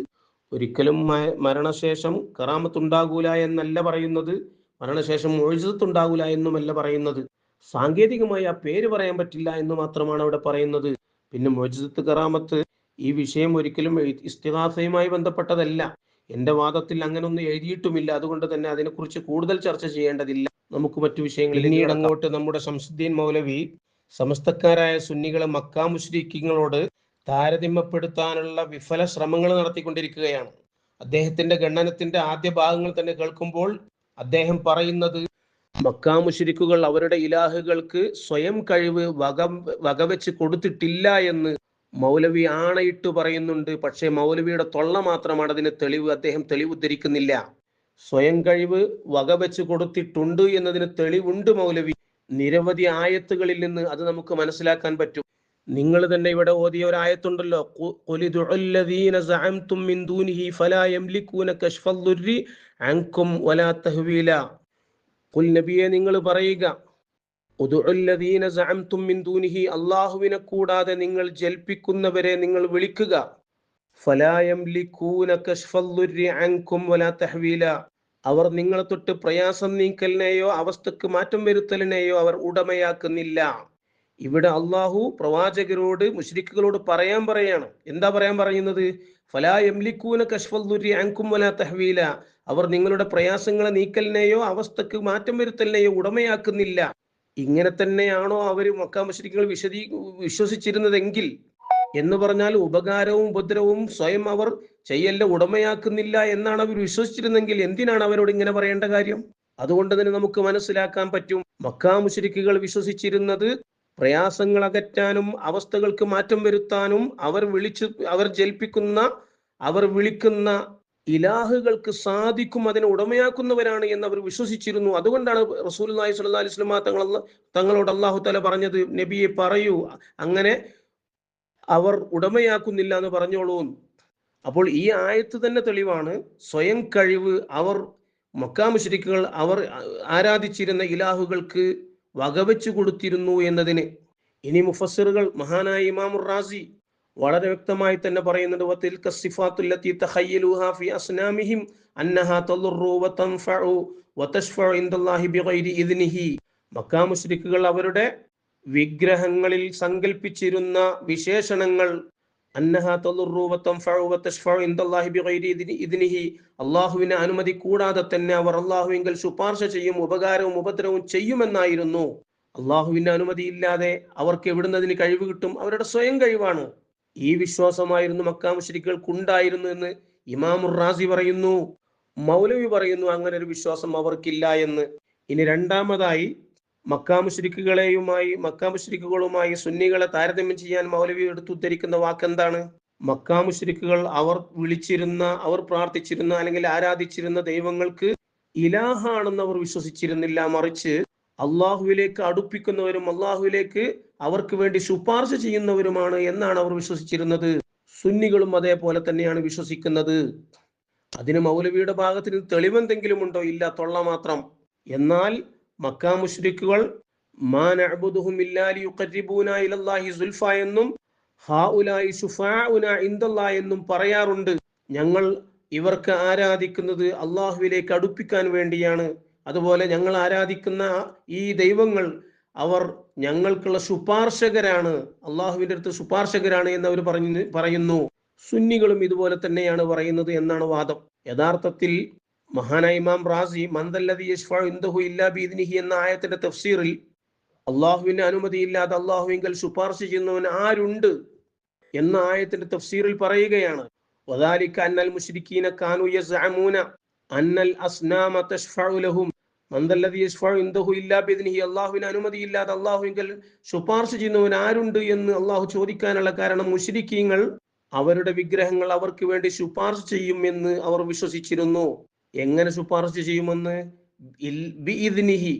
ഒരിക്കലും മരണശേഷം കറാമത്തുണ്ടാകൂല എന്നല്ല പറയുന്നത്, മരണശേഷം മുഅ്ജിസത്തുണ്ടാകൂല എന്നുമല്ല പറയുന്നത്. സാങ്കേതികമായി ആ പേര് പറയാൻ പറ്റില്ല എന്ന് മാത്രമാണ് അവിടെ പറയുന്നത്. പിന്നെ മുഅ്ജിസത്ത്, കറാമത്ത് ഈ വിഷയം ഒരിക്കലും ഇസ്തിഗാസയുമായി ബന്ധപ്പെട്ടതല്ല. എന്റെ വാദത്തിൽ അങ്ങനൊന്നും എഴുതിയിട്ടുമില്ല. അതുകൊണ്ട് തന്നെ അതിനെക്കുറിച്ച് കൂടുതൽ ചർച്ച ചെയ്യേണ്ടതില്ല. നമുക്ക് മറ്റു വിഷയങ്ങളിൽ പിന്നീട് അങ്ങോട്ട് നമ്മുടെ ശംസുദ്ദീൻ മൗലവി സമസ്തക്കാരായ സുന്നികളെ മക്കാ മുശ്രിക്കീങ്ങളോട് താരതമ്യപ്പെടുത്താനുള്ള വിഫല ശ്രമങ്ങൾ നടത്തിക്കൊണ്ടിരിക്കുകയാണ്. അദ്ദേഹത്തിന്റെ ഖണ്ഡനത്തിന്റെ ആദ്യ ഭാഗങ്ങൾ തന്നെ കേൾക്കുമ്പോൾ അദ്ദേഹം പറയുന്നത്, മക്കാ മുശ്രിക്കുകൾ അവരുടെ ഇലാഹുകൾക്ക് സ്വയം കഴിവ് വകവെച്ച് കൊടുത്തിട്ടില്ല എന്ന് മൗലവി ആണയിട്ട് പറയുന്നുണ്ട്. പക്ഷേ മൗലവിയുടെ തൊള്ള മാത്രമാണ് അതിന് തെളിവ്. അദ്ദേഹം തെളിവ് ഉദ്ധരിക്കുന്നില്ല. സ്വയം കഴിവ് വകവെച്ച് കൊടുത്തിട്ടുണ്ട് എന്നതിന് തെളിവുണ്ട് മൗലവി. നിരവധി ആയത്തുകളിൽ നിന്ന് അത് നമുക്ക് മനസ്സിലാക്കാൻ പറ്റും. നിങ്ങൾ തന്നെ ഇവിടെ ഓതിയ ഒരു ആയത്തുണ്ടല്ലോ, നബിയെ നിങ്ങൾ പറയുക, അല്ലാഹുവിനെ കൂടാതെ നിങ്ങൾ ജൽപ്പിക്കുന്നവരെ നിങ്ങൾ വിളിക്കുക, അവർ നിങ്ങളെ തൊട്ട് പ്രയാസം നീക്കലിനെയോ അവസ്ഥക്ക് മാറ്റം വരുത്തലിനെയോ അവർ ഉടമയാക്കുന്നില്ല. ഇവിടെ അള്ളാഹു പ്രവാചകരോട് മുശ്രിക്കുകളോട് പറയാണ്. എന്താ പറയുന്നത്? ഫലാ യംലികൂന കശ്ഫദ്ദുരി അൻകും വലാ തഹ്വീല, അവർ നിങ്ങളുടെ പ്രയാസങ്ങളെ നീക്കലിനെയോ അവസ്ഥക്ക് മാറ്റം വരുത്തലിനെയോ ഉടമയാക്കുന്നില്ല. ഇങ്ങനെ തന്നെയാണോ അവർ മക്കാ മുശ്രിക്കുകൾ വിശ്വസിച്ചിരുന്നതെങ്കിൽ എന്ന് പറഞ്ഞാൽ ഉപകാരവും ഉപദ്രവവും സ്വയം അവർ ചെയ്യല്ല ഉടമയാക്കുന്നില്ല എന്നാണ് അവർ വിശ്വസിച്ചിരുന്നെങ്കിൽ എന്തിനാണ് അവരോട് ഇങ്ങനെ പറയേണ്ട കാര്യം? അതുകൊണ്ട് തന്നെ നമുക്ക് മനസ്സിലാക്കാൻ പറ്റും, മക്കാ മുശ്രിക്കുകൾ വിശ്വസിച്ചിരുന്നത് പ്രയാസങ്ങൾ അകറ്റാനും അവസ്ഥകൾക്ക് മാറ്റം വരുത്താനും അവർ വിളിക്കുന്ന ഇലാഹുകൾക്ക് സാധിക്കും, അതിനെ ഉടമയാക്കുന്നവരാണ് എന്ന് അവർ വിശ്വസിച്ചിരുന്നു. അതുകൊണ്ടാണ് റസൂലുള്ളാഹി സ്വല്ലല്ലാഹി അലൈഹി വസല്ലം തങ്ങളോട് അല്ലാഹു തആല പറഞ്ഞത്, നബിയെ പറയൂ, അങ്ങനെ അവർ ഉടമയാക്കുന്നില്ല എന്ന് പറഞ്ഞോളൂ. അപ്പോൾ ഈ ആയത്ത് തന്നെ തെളിവാണ്, സ്വയം കഴിവ് അവർ മക്കാ മുശ്രിക്കുകൾ അവർ ആരാധിച്ചിരുന്ന ഇലാഹുകൾക്ക് വകവെച്ചു കൊടുത്തിരുന്നു എന്നതിന്. ഇനി മുഫസ്സിറുകൾ, മഹാനായ ഇമാമുർ റാസി വളരെ വ്യക്തമായി തന്നെ പറയുന്നുണ്ട്, വതിൽക സിഫാത്തുല്ലതി തഖയ്യലുഹാ ഫി അസ്നാമിഹിം അന്നഹാ തദുറു വതൻഫഉ വതശ്ഫഉ ഇൻദല്ലാഹി ബിഗൈരി ഇദ്നിഹി. മക്കാ മുശ്രിക്കുകൾ അവരുടെ വിഗ്രഹങ്ങളിൽ സങ്കല്പിച്ചിരുന്ന വിശേഷണങ്ങൾ അന്നഹാ തദുറു വതൻഫഉ വതശ്ഫഉ ഇൻദല്ലാഹി ബിഗൈരി ഇദ്നിഹി, അല്ലാഹുവിന്റെ അനുമതി കൂടാതെ തന്നെ അവർ അല്ലാഹുവിങ്കൽ ശുപാർശ ചെയ്യും, ഉപകാരവും ഉപദ്രവവും ചെയ്യുമെന്നായിരുന്നു. അള്ളാഹുവിന്റെ അനുമതി ഇല്ലാതെ അവർക്ക് എവിടുന്നതിന് കഴിവ് കിട്ടും? അവരുടെ സ്വയം കഴിവാണ്. ഈ വിശ്വാസമായിരുന്നു മക്കാ മുശ്രിക്കുകൾക്കുണ്ടായിരുന്നു എന്ന് ഇമാമുർ റാസി പറയുന്നു. മൗലവി പറയുന്നു അങ്ങനെ ഒരു വിശ്വാസം അവർക്കില്ല എന്ന്. ഇനി രണ്ടാമതായി മക്കാ മുശ്രിക്കുകളുമായി സുന്നികളെ താരതമ്യം ചെയ്യാൻ മൗലവി എടുത്തുദ്ധരിക്കുന്ന വാക്കെന്താണ്? മക്കാ മുശ്രിക്കുകൾ അവർ പ്രാർത്ഥിച്ചിരുന്ന അല്ലെങ്കിൽ ആരാധിച്ചിരുന്ന ദൈവങ്ങൾക്ക് ഇലാഹാണെന്ന് അവർ വിശ്വസിച്ചിരുന്നില്ല, മറിച്ച് അള്ളാഹുവിലേക്ക് അടുപ്പിക്കുന്നവരും അള്ളാഹുവിലേക്ക് അവർക്ക് വേണ്ടി ശുപാർശ ചെയ്യുന്നവരുമാണ് എന്നാണ് അവർ വിശ്വസിച്ചിരുന്നത്. സുന്നികളും അതേപോലെ തന്നെയാണ് വിശ്വസിക്കുന്നത്. അതിന് മൗലവിയുടെ ഭാഗത്തിന് തെളിവെന്തെങ്കിലും ഉണ്ടോ? ഇല്ല, തൊള്ള മാത്രം. എന്നാൽ മക്കാ മുശ്രിക്കുകൾ മാ നഅ്ബുദുഹും ഇല്ലാ ലിയുഖർരിബൂനാ ഇലല്ലാഹി സുൽഫാ എന്നും ഹാഉലായി ശുഫാഉനാ ഇൻദല്ലാഹി എന്നും പറയാറുണ്ട്. ഞങ്ങൾ ഇവർക്ക് ആരാധിക്കുന്നത് അള്ളാഹുവിലേക്ക് അടുപ്പിക്കാൻ വേണ്ടിയാണ്, അതുപോലെ ഞങ്ങൾ ആരാധിക്കുന്ന ഈ ദൈവങ്ങൾ അവർ ഞങ്ങൾക്കുള്ള ശുപാർശകരാണ്, അള്ളാഹുവിന്റെ അടുത്ത് ശുപാർശകരാണ് എന്ന് അവർ പറയുന്നു. സുന്നികളും ഇതുപോലെ തന്നെയാണ് പറയുന്നത് എന്നാണ് വാദം. യഥാർത്ഥത്തിൽ മഹാനായ ഇമാം റാസി മന്ദല്ലദി യശ്ഫഉ ഇൻദഹു ഇല്ലാ ബിഇദ്നിഹി എന്ന ആയത്തിന്റെ തഫ്സീറിൽ അള്ളാഹുവിന്റെ അനുമതിയില്ലാതെ അള്ളാഹുവിങ്കൽ ശുപാർശ ചെയ്യുന്നവൻ ആരുണ്ട് എന്ന ആയത്തിന്റെ തഫ്സീറിൽ പറയുകയാണ്, വദാലിക അന്നൽ മുശ്രിക്കീന കാനൂ യസ്അമൂന അന്നൽ അസ്നാമ തശ്ഫഉ ലഹും മന്ദല്ലദി യശ്ഫഉ ഇൻദഹു ഇല്ലാ ബിഇദ്നിഹി. അള്ളാഹുവിന്റെ അനുമതിയില്ലാതെ അള്ളാഹുവിങ്കൽ ശുപാർശ ചെയ്യുന്നവൻ ആരുണ്ട് എന്ന് അള്ളാഹു ചോദിക്കാനുള്ള കാരണം മുശ്രിക്കീങ്ങൾ അവരുടെ വിഗ്രഹങ്ങൾ അവർക്ക് വേണ്ടി ശുപാർശ ചെയ്യും എന്ന് അവർ വിശ്വസിച്ചിരുന്നു. എങ്ങനെ ശുപാർശ ചെയ്യുമെന്ന്? ബിഇദ്നിഹി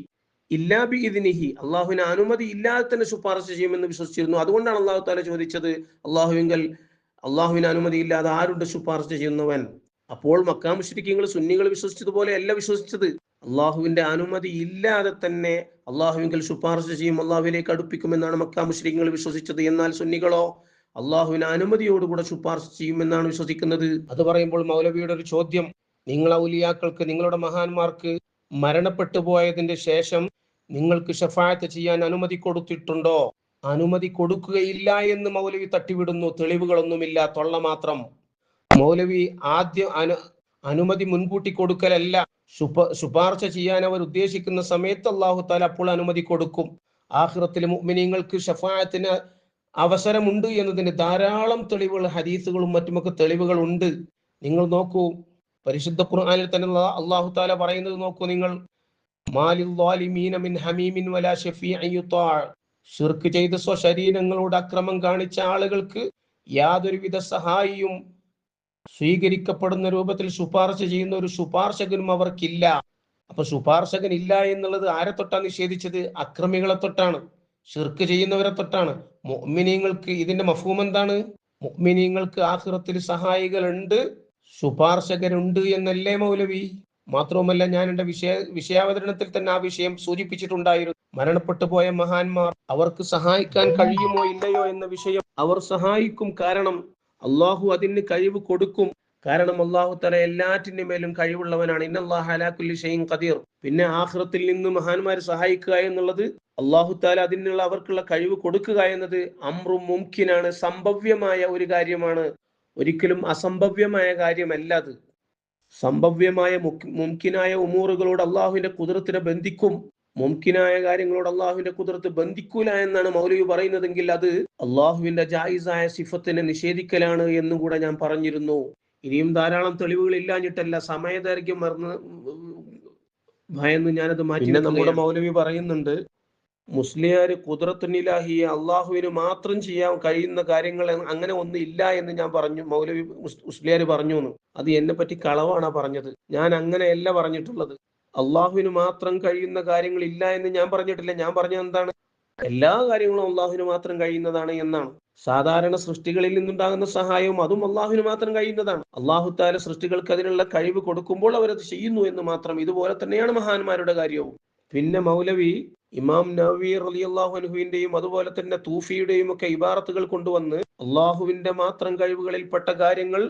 ഇല്ലാ ബിഇദ്നിഹി, അള്ളാഹുവിന് അനുമതി ഇല്ലാതെ തന്നെ ശുപാർശ ചെയ്യുമെന്ന് വിശ്വസിച്ചിരുന്നു. അതുകൊണ്ടാണ് അള്ളാഹു താല ചോദിച്ചത്, അള്ളാഹുവിന് അനുമതി ഇല്ലാതെ ആരുണ്ട് ശുപാർശ ചെയ്യുന്നവൻ? അപ്പോൾ മക്കാ മുശ്രിക്കീങ്ങൾ സുന്നികൾ വിശ്വസിച്ചതുപോലെ അല്ല വിശ്വസിച്ചത്. അള്ളാഹുവിന്റെ അനുമതി ഇല്ലാതെ തന്നെ അള്ളാഹുവിൽ ശുപാർശ ചെയ്യും, അള്ളാഹുവിലേക്ക് അടുപ്പിക്കുമെന്നാണ് മക്കാ മുശ്രിക്കീങ്ങൾ വിശ്വസിച്ചത്. എന്നാൽ സുന്നികളോ അള്ളാഹുവിന് അനുമതിയോടുകൂടെ ശുപാർശ ചെയ്യുമെന്നാണ് വിശ്വസിക്കുന്നത്. അത് പറയുമ്പോൾ മൗലവിയുടെ ഒരു ചോദ്യം, നിങ്ങൾ ഔലിയാക്കൾക്ക്, നിങ്ങളുടെ മഹാന്മാർക്ക് മരണപ്പെട്ടു പോയതിന്റെ ശേഷം നിങ്ങൾക്ക് ഷഫാഅത്ത് ചെയ്യാൻ അനുമതി കൊടുത്തിട്ടുണ്ടോ? അനുമതി കൊടുക്കുകയില്ല എന്ന് മൗലവി തട്ടിവിടുന്നു. തെളിവുകളൊന്നുമില്ല, തൊള്ള മാത്രം. മൗലവി ആദ്യം അനുമതി മുൻകൂട്ടി കൊടുക്കലല്ല, ശുപാർശ ചെയ്യാൻ അവർ ഉദ്ദേശിക്കുന്ന സമയത്ത് അല്ലാഹു തആല അപ്പോൾ അനുമതി കൊടുക്കും. ആഖിറത്തിലെ മുഅ്മിനീങ്ങൾക്ക് ഷഫാഅത്തിന് അവസരമുണ്ട് എന്നതിന് ധാരാളം തെളിവുകൾ, ഹദീസുകളും മറ്റുമൊക്കെ തെളിവുകൾ ഉണ്ട്. നിങ്ങൾ നോക്കൂ, പരിശുദ്ധ ഖുർആനിൽ തന്നെ അല്ലാഹു തആല പറയുന്നത് നോക്കൂ നിങ്ങൾ, മാലിൽ ളാലിമീന മിൻ ഹമീമിൻ വലാ ശഫീഇൻ യുതാഅ. ശിർക്ക് ചെയ്ത് സ്വശരീരങ്ങളോട് അക്രമം കാണിച്ച ആളുകൾക്ക് യാതൊരുവിധ സഹായിയും സ്വീകരിക്കപ്പെടുന്ന രൂപത്തിൽ ശുപാർശ ചെയ്യുന്ന ഒരു ശുപാർശകനും അവർക്കില്ല. അപ്പൊ ശുപാർശകൻ ഇല്ല എന്നുള്ളത് ആരെ തൊട്ടാണ് നിഷേധിച്ചത്? അക്രമികളെ തൊട്ടാണ്, ശിർക്ക് ചെയ്യുന്നവരെ തൊട്ടാണ്. മുഅ്മിനീങ്ങൾക്ക് ഇതിന്റെ മഫ്ഹൂം എന്താണ്? മുഅ്മിനീങ്ങൾക്ക് ആഖിറത്തിൽ സഹായികളുണ്ട്, ശുപാർശകരുണ്ട് എന്നല്ലേ മൗലവി? മാത്രവുമല്ല, ഞാൻ എന്റെ വിഷയാവതരണത്തിൽ തന്നെ ആ വിഷയം സൂചിപ്പിച്ചിട്ടുണ്ടായിരുന്നു. മരണപ്പെട്ടു പോയ മഹാന്മാർ, അവർക്ക് സഹായിക്കാൻ കഴിയുമോ ഇല്ലയോ എന്ന വിഷയം. അവർ സഹായിക്കും, കാരണം അള്ളാഹു അതിന് കഴിവ് കൊടുക്കും. കാരണം അള്ളാഹു തആല എല്ലാറ്റിന്റെ മേലും കഴിവുള്ളവനാണ്. ഇന്നല്ലാഹ അലാ കുല്ലി ഷൈഇൻ ഖദീർ. പിന്നെ ആഖിറത്തിൽ നിന്ന് മഹാന്മാർ സഹായിക്കുക എന്നുള്ളത്, അള്ളാഹു തആല അതിനുള്ള അവർക്കുള്ള കഴിവ് കൊടുക്കുക എന്നത് അംറും മുംകിനാണ്, സംഭവ്യമായ ഒരു കാര്യമാണ്. ഒരിക്കലും അസംഭവ്യമായ കാര്യമല്ല അത്. സംഭവ്യമായ മുംകിനായ ഉമൂറുകളോട് അള്ളാഹുവിന്റെ ഖുദ്റത്തിനെ ബന്ധിക്കും, മുംകിനായ കാര്യങ്ങളോട് അള്ളാഹുവിന്റെ ഖുദ്റത്ത് ബന്ധിക്കൂല എന്നാണ് മൗലവി പറയുന്നതെങ്കിൽ അത് അള്ളാഹുവിന്റെ ജായിസായ സിഫത്തിനെ നിഷേധിക്കലാണ് എന്നും കൂടെ ഞാൻ പറഞ്ഞിരുന്നു. ഇനിയും ധാരാളം തെളിവുകൾ ഇല്ലാഞ്ഞിട്ടല്ല, സമയദൈർഘ്യം ഭയന്ന് ഞാനത് മാറ്റി. പിന്നെ നമ്മുടെ മൗലവി പറയുന്നുണ്ട്, മുസ്ലിയാര് ഖുദ്റത്തുനിലാഹിയെ അള്ളാഹുവിന് മാത്രം ചെയ്യാൻ കഴിയുന്ന കാര്യങ്ങൾ അങ്ങനെ ഒന്നും ഇല്ല എന്ന് ഞാൻ പറഞ്ഞു. മൗലവി മുസ്ലിയാര് പറഞ്ഞു എന്ന്. അത് എന്നെ പറ്റി കളവാണ് പറഞ്ഞത്. ഞാൻ അങ്ങനെയല്ല പറഞ്ഞിട്ടുള്ളത്. അള്ളാഹുവിന് മാത്രം കഴിയുന്ന കാര്യങ്ങൾ ഇല്ല എന്ന് ഞാൻ പറഞ്ഞിട്ടില്ല. ഞാൻ പറഞ്ഞത് എന്താണ്? എല്ലാ കാര്യങ്ങളും അള്ളാഹുവിന് മാത്രം കഴിയുന്നതാണ് എന്നാണ്. സാധാരണ സൃഷ്ടികളിൽ നിന്നുണ്ടാകുന്ന സഹായവും അതും അള്ളാഹുവിന് മാത്രം കഴിയുന്നതാണ്. അള്ളാഹു തആല സൃഷ്ടികൾക്ക് അതിനുള്ള കഴിവ് കൊടുക്കുമ്പോൾ അവരത് ചെയ്യുന്നു എന്ന് മാത്രം. ഇതുപോലെ തന്നെയാണ് മഹാന്മാരുടെ കാര്യവും. പിന്നെ മൗലവി ഇമാം നവവി റളിയല്ലാഹു അൻഹുവിന്റെയും അതുപോലെ തന്നെ തൂഫിയുടെയും ഒക്കെ ഇബാറത്തുകൾ കൊണ്ടുവന്ന് അള്ളാഹുവിന്റെ മാത്രം കഴിവുകളിൽപ്പെട്ട കാര്യങ്ങൾ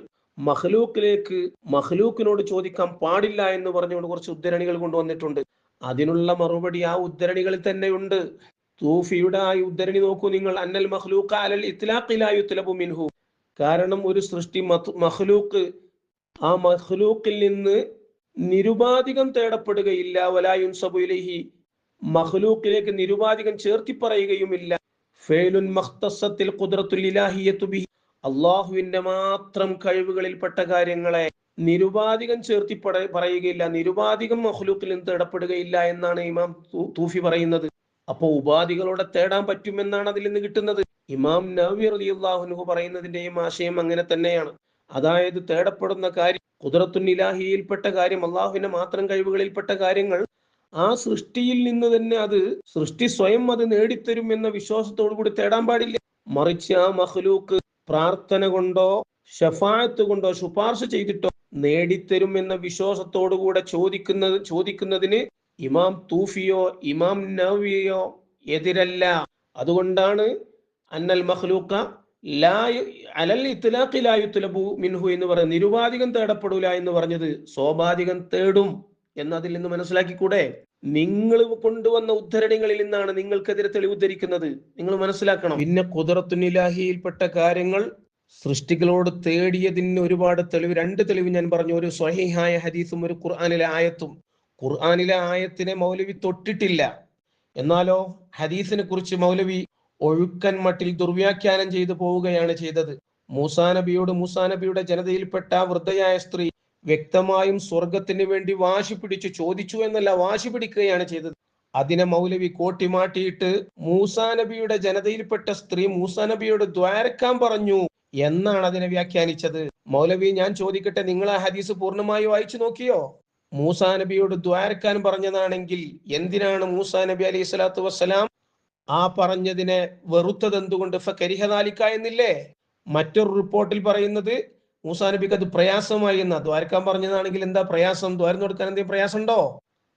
മഖ്ലൂക്കിനോട് ചോദിക്കാൻ പാടില്ല എന്ന് പറഞ്ഞുകൊണ്ട് കുറച്ച് ഉദ്ധരണികൾ കൊണ്ടുവന്നിട്ടുണ്ട്. അതിനുള്ള മറുപടി ആ ഉദ്ധരണികളിൽ തന്നെയുണ്ട്. തൂഫിയുടെ ആ ഉദ്ധരണി നോക്കൂ നിങ്ങൾ, അന്നൽ മഖ്ലൂഖ അലൽ ഇത്ലാഖി ലാ യുത്ലബു മിൻഹു. കാരണം ഒരു സൃഷ്ടി മഖ്ലൂഖ്, ആ മഖ്ലൂഖിൽ നിന്ന് നിരുപാധികം തേടപ്പെടുകയില്ല. വലാ യുൻസബു ഇലൈഹി, മഖ്ലൂഖിലേക്ക് നിരുപാധികം ചേർത്തി പറയുകയുമില്ല. ഫൈലുൻ മഖ്തസത്തിൽ ഖുദ്റത്തുൽ ഇലാഹിയത്തു ബിഹി, അള്ളാഹുവിന്റെ മാത്രം കഴിവുകളിൽപ്പെട്ട കാര്യങ്ങളെ നിരുപാധികം ചേർത്തി പറയുകയില്ല, നിരുപാധികം മഖ്ലൂഖിൽ നിന്ന് തേടപ്പെടുകയില്ല എന്നാണ് ഇമാം തൂഫി പറയുന്നത്. അപ്പൊ ഉപാധികളോടെ തേടാൻ പറ്റുമെന്നാണ് അതിൽ നിന്ന് കിട്ടുന്നത്. ഇമാം നവവി റളിയല്ലാഹു അൻഹു പറയുന്നതിന്റെയും ആശയം അങ്ങനെ തന്നെയാണ്. അതായത് തേടപ്പെടുന്ന കാര്യം ഖുദ്റത്തുൽ ഇലാഹിയിൽപ്പെട്ട കാര്യം, അള്ളാഹുവിന്റെ മാത്രം കഴിവുകളിൽപ്പെട്ട കാര്യങ്ങൾ ആ സൃഷ്ടിയിൽ നിന്ന് തന്നെ, അത് സൃഷ്ടി സ്വയം അത് നേടിത്തരും എന്ന വിശ്വാസത്തോടു കൂടി തേടാൻ പാടില്ല. മറിച്ച് ആ മഖ്ലൂക്ക് പ്രാർത്ഥന കൊണ്ടോ ശഫാഅത്ത് കൊണ്ടോ ശുപാർശ ചെയ്തിട്ടോ നേടിത്തരും എന്ന വിശ്വാസത്തോടുകൂടെ ചോദിക്കുന്നതിന് ഇമാം തൂഫിയോ ഇമാം നവവിയോ എതിരല്ല. അതുകൊണ്ടാണ് അന്നൽ മഖ്ലൂഖ അലൽ ഇത്ലാഖി ലാ യുത്ലബു മിൻഹു എന്ന് പറയുന്നത്. നിരുപാധികം തേടപ്പെടൂല എന്ന് പറഞ്ഞത് സോപാധികം തേടും എന്നതിൽ നിന്ന് മനസ്സിലാക്കിക്കൂടെ? നിങ്ങൾ കൊണ്ടുവന്ന ഉദ്ധരണികളിൽ നിന്നാണ് നിങ്ങൾക്കെതിരെ തെളിവ് ഉദ്ധരിക്കുന്നത്, നിങ്ങൾ മനസ്സിലാക്കണം. പിന്നെ ഖുദ്റത്തുൽ ഇലാഹിയിൽപ്പെട്ട കാര്യങ്ങൾ സൃഷ്ടികളോട് തേടിയതിന് ഒരുപാട് തെളിവ്, രണ്ട് തെളിവ് ഞാൻ പറഞ്ഞു. ഒരു സ്വഹീഹായ ഹദീസും ഒരു ഖുർആനിലെ ആയത്തും. ഖുർആനിലെ ആയത്തിനെ മൗലവി തൊട്ടിട്ടില്ല, എന്നാലോ ഹദീസിനെ കുറിച്ച് മൗലവി ഒഴുക്കൻ മട്ടിൽ ദുർവ്യാഖ്യാനം ചെയ്തു പോവുകയാണ് ചെയ്തത്. മൂസാ നബിയുടെ ജനതയിൽപ്പെട്ട വൃദ്ധയായ സ്ത്രീ വ്യക്തമായും സ്വർഗത്തിന് വേണ്ടി വാശി പിടിച്ചു ചോദിച്ചു എന്നല്ല, വാശി പിടിക്കുകയാണ് ചെയ്തത്. അതിനെ മൗലവി കോട്ടിമാട്ടിയിട്ട് മൂസാ നബിയുടെ ജനതയിൽപ്പെട്ട സ്ത്രീ മൂസാ നബിയോട് ദ്വാരക്കാൻ പറഞ്ഞു എന്നാണ് അതിനെ വ്യാഖ്യാനിച്ചത്. മൗലവി, ഞാൻ ചോദിക്കട്ടെ, നിങ്ങൾ ആ ഹദീസ് പൂർണ്ണമായി വായിച്ചു നോക്കിയോ? മൂസാ നബിയോട് ദ്വാരക്കാൻ പറഞ്ഞതാണെങ്കിൽ എന്തിനാണ് മൂസാ നബി അലൈഹി സ്വലാത്തു വസ്സലാം ആ പറഞ്ഞതിനെ വെറുത്തത് എന്തുകൊണ്ട്? ഫകരിഹദാലിക്ക എന്നില്ലേ? മറ്റൊരു റിപ്പോർട്ടിൽ പറയുന്നത് മൂസാ നബിക്ക് അത് പ്രയാസമായി എന്നാ. ദ്വാരക്കാൻ പറഞ്ഞതാണെങ്കിൽ എന്താ പ്രയാസം? ദ്വാരം കൊടുക്കാൻ എന്തെങ്കിലും പ്രയാസം ഉണ്ടോ?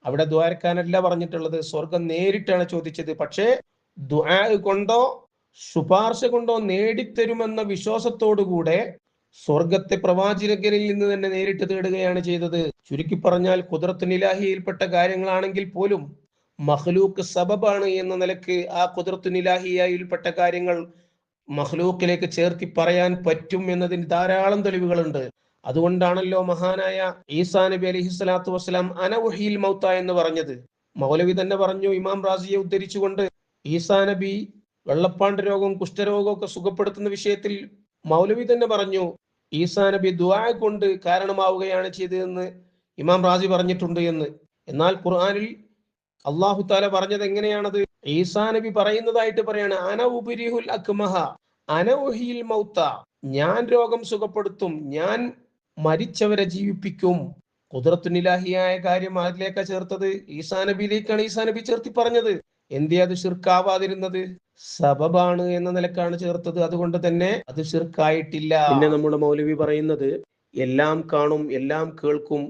അവിടെ ദ്വാരക്കാനല്ല പറഞ്ഞിട്ടുള്ളത്, സ്വർഗം നേരിട്ടാണ് ചോദിച്ചത്. പക്ഷേ ദുആ കൊണ്ടോ ശുപാർശ കൊണ്ടോ നേടിത്തരുമെന്ന വിശ്വാസത്തോടുകൂടെ സ്വർഗത്തെ പ്രവാചകരിൽ നിന്ന് തന്നെ നേരിട്ട് തേടുകയാണ് ചെയ്തത്. ചുരുക്കി പറഞ്ഞാൽ ഖുദ്റത്തുനിലാഹിയിൽപ്പെട്ട കാര്യങ്ങളാണെങ്കിൽ പോലും മഖ്ലൂക്ക് സബബാണ് എന്ന നിലക്ക് ആ ഖുദ്റത്തുനിലാഹിയിൽപ്പെട്ട കാര്യങ്ങൾ മഖ്ലൂക്കിലേക്ക് ചേർത്തി പറയാൻ പറ്റും എന്നതിന് ധാരാളം തെളിവുകളുണ്ട്. അതുകൊണ്ടാണല്ലോ മഹാനായ ഈസാ നബി അലൈഹി സ്വലാത്തു വസ്സലാം അന ഉഹീൽ മൗത്ത എന്ന് പറഞ്ഞത്. മൗലവി തന്നെ പറഞ്ഞു, ഇമാം റാസിയെ ഉദ്ധരിച്ചുകൊണ്ട്, ഈസാ നബി വെള്ളപ്പാണ്ട് രോഗവും കുഷ്ഠരോഗവും ഒക്കെ സുഖപ്പെടുത്തുന്ന വിഷയത്തിൽ മൗലവി തന്നെ പറഞ്ഞു, ഈസാ നബി ദുആ കൊണ്ട് കാരണമാവുകയാണ് ചെയ്തതെന്ന് ഇമാം റാസി പറഞ്ഞിട്ടുണ്ട് എന്ന്. എന്നാൽ ഖുർആനിൽ അള്ളാഹു താല പറഞ്ഞത് എങ്ങനെയാണത്? ഈസാ നബി പറയുന്നതായിട്ട് പറയാണ്, അന ഉബരിഹുൽ അക്മഹ അന ഉഹീൽ മൗത്ത, ഞാൻ രോഗം സുഖപ്പെടുത്തും, ഞാൻ മരിച്ചവരെ ജീവിപ്പിക്കും. ഖുദ്റത്തുനിലാഹിയായ കാര്യം അതിലേക്കാ ചേർത്തത്? ഈസാ നബിയിലേക്കാണ് ഈസാ നബി ചേർത്തി പറഞ്ഞത്. എന്തേ അത് ഷിർക്കാവാതിരുന്നത്? സബബാണ് എന്ന നിലക്കാണ് ചേർത്തത്. അതുകൊണ്ട് തന്നെ അത് ഷിർക്കായിട്ടില്ല. പിന്നെ നമ്മുടെ മൗലവി പറയുന്നത്, എല്ലാം കാണും എല്ലാം കേൾക്കും,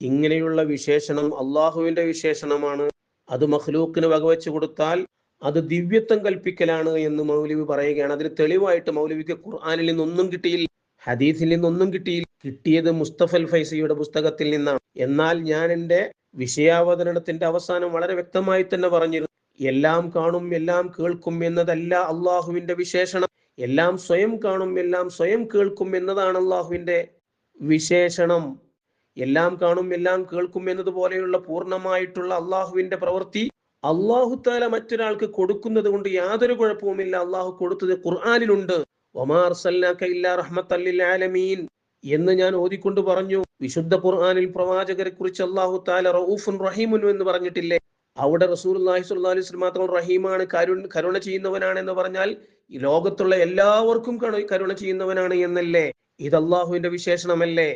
ഇങ്ങനെയുള്ള വിശേഷണം അള്ളാഹുവിന്റെ വിശേഷണമാണ്. അത് മഖ്ലൂക്കിന് വകവെച്ച് കൊടുത്താൽ അത് ദിവ്യത്വം കൽപ്പിക്കലാണ് എന്ന് മൗലവി പറയുകയാണ്. അതിന് തെളിവായിട്ട് മൗലവിക്ക് ഖുർആനിൽ നിന്നൊന്നും കിട്ടിയില്ല, ഹദീസിൽ നിന്നൊന്നും കിട്ടിയില്ല. കിട്ടിയത് മുസ്തഫൽ ഫൈസിയുടെ പുസ്തകത്തിൽ നിന്നാണ്. എന്നാൽ ഞാൻ എൻ്റെ വിഷയാവതരണത്തിന്റെ അവസാനം വളരെ വ്യക്തമായി തന്നെ പറഞ്ഞിരുന്നു, എല്ലാം കാണും എല്ലാം കേൾക്കും എന്നതല്ല അള്ളാഹുവിന്റെ വിശേഷണം. എല്ലാം സ്വയം കാണും എല്ലാം സ്വയം കേൾക്കും എന്നതാണ് അള്ളാഹുവിന്റെ വിശേഷണം. എല്ലാം കാണും എല്ലാം കേൾക്കും എന്നതുപോലെയുള്ള പൂർണ്ണമായിട്ടുള്ള അള്ളാഹുവിന്റെ പ്രവൃത്തി അള്ളാഹു താല മറ്റൊരാൾക്ക് കൊടുക്കുന്നത് കൊണ്ട് യാതൊരു കുഴപ്പവുമില്ല. അള്ളാഹു കൊടുത്തത് ഖുർആനിലുണ്ട്. വമാ അർസൽനാക ഇല്ലാ റഹ്മത്തൽ ലിൽ ആലമീൻ എന്ന് ഞാൻ ഓതിക്കൊണ്ട് പറഞ്ഞു. വിശുദ്ധ ഖുർആനിൽ പ്രവാചകരെ കുറിച്ച് അള്ളാഹു താല റഊഫുൻ റഹീമുൻ എന്ന് പറഞ്ഞിട്ടില്ലേ? അവിടെ റസൂലുള്ളാഹി സ്വല്ലല്ലാഹു അലൈഹി വസല്ലം മാത്രം റഹീമാണ്, കരുണ ചെയ്യുന്നവനാണ് എന്ന് പറഞ്ഞാൽ ഈ ലോകത്തുള്ള എല്ലാവർക്കും കരുണ ചെയ്യുന്നവനാണ് എന്നല്ലേ? ഇത് അള്ളാഹുവിന്റെ വിശേഷണമല്ലേ?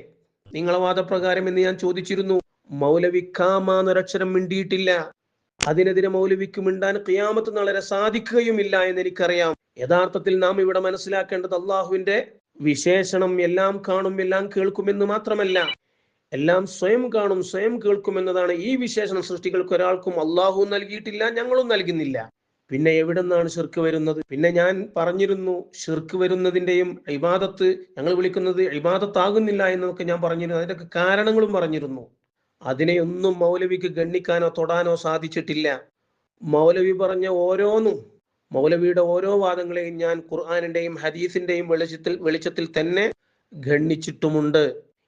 നിങ്ങളെ വാദപ്രകാരം എന്ന് ഞാൻ ചോദിച്ചിരുന്നു. മൗലവി കാമാന്നൊരക്ഷരം മിണ്ടിയിട്ടില്ല. അതിനെതിരെ മൗലവിക്ക് മിണ്ടാൻ ഖിയാമത്ത് നാളെ സാധിക്കുകയുമില്ല എന്ന് എനിക്കറിയാം. യഥാർത്ഥത്തിൽ നാം ഇവിടെ മനസ്സിലാക്കേണ്ടത് അള്ളാഹുവിന്റെ വിശേഷണം എല്ലാം കാണും എല്ലാം കേൾക്കുമെന്ന് മാത്രമല്ല, എല്ലാം സ്വയം കാണും സ്വയം കേൾക്കുമെന്നതാണ്. ഈ വിശേഷണം സൃഷ്ടികൾക്ക് ഒരാൾക്കും അള്ളാഹു നൽകിയിട്ടില്ല, ഞങ്ങളും നൽകുന്നില്ല. പിന്നെ എവിടെ നിന്നാണ് ഷിർക്ക് വരുന്നത്? പിന്നെ ഞാൻ പറഞ്ഞിരുന്നു, ഷിർക്ക് വരുന്നതിന്റെയും ഇബാദത്ത് ഞങ്ങൾ വിളിക്കുന്നത് ഇബാദത്താകുന്നില്ല എന്നൊക്കെ ഞാൻ പറഞ്ഞിരുന്നു. അതിൻ്റെയൊക്കെ കാരണങ്ങളും പറഞ്ഞിരുന്നു. അതിനെയൊന്നും മൗലവിക്ക് ഗണ്ണിക്കാനോ തൊടാനോ സാധിച്ചിട്ടില്ല. മൗലവി പറഞ്ഞ ഓരോന്നും, മൗലവിയുടെ ഓരോ വാദങ്ങളെയും ഞാൻ ഖുർആനിന്റെയും ഹദീസിന്റെയും വെളിച്ചത്തിൽ തന്നെ ഗണ്ണിച്ചിട്ടുമുണ്ട്.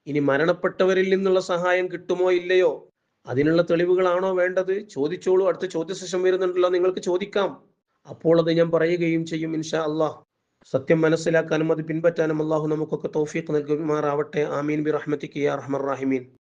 ഇനി മരണപ്പെട്ടവരിൽ നിന്നുള്ള സഹായം കിട്ടുമോ ഇല്ലയോ, അതിനുള്ള തെളിവുകളാണോ വേണ്ടത്? ചോദിച്ചോളൂ. അടുത്ത ചോദ്യ സെഷൻ വരുന്നുണ്ടല്ലോ, നിങ്ങൾക്ക് ചോദിക്കാം. അപ്പോൾ അത് ഞാൻ പറയുകയും ചെയ്യും ഇൻഷാ അള്ളാഹ്. സത്യം മനസ്സിലാക്കാനും അത് പിൻപറ്റാനും അള്ളാഹു നമുക്കൊക്കെ തൗഫീഖ് നൽകുമാറാവട്ടെ. ആമീൻ ബി റഹ്മതിക യാ അർഹമർ റഹീമീൻ.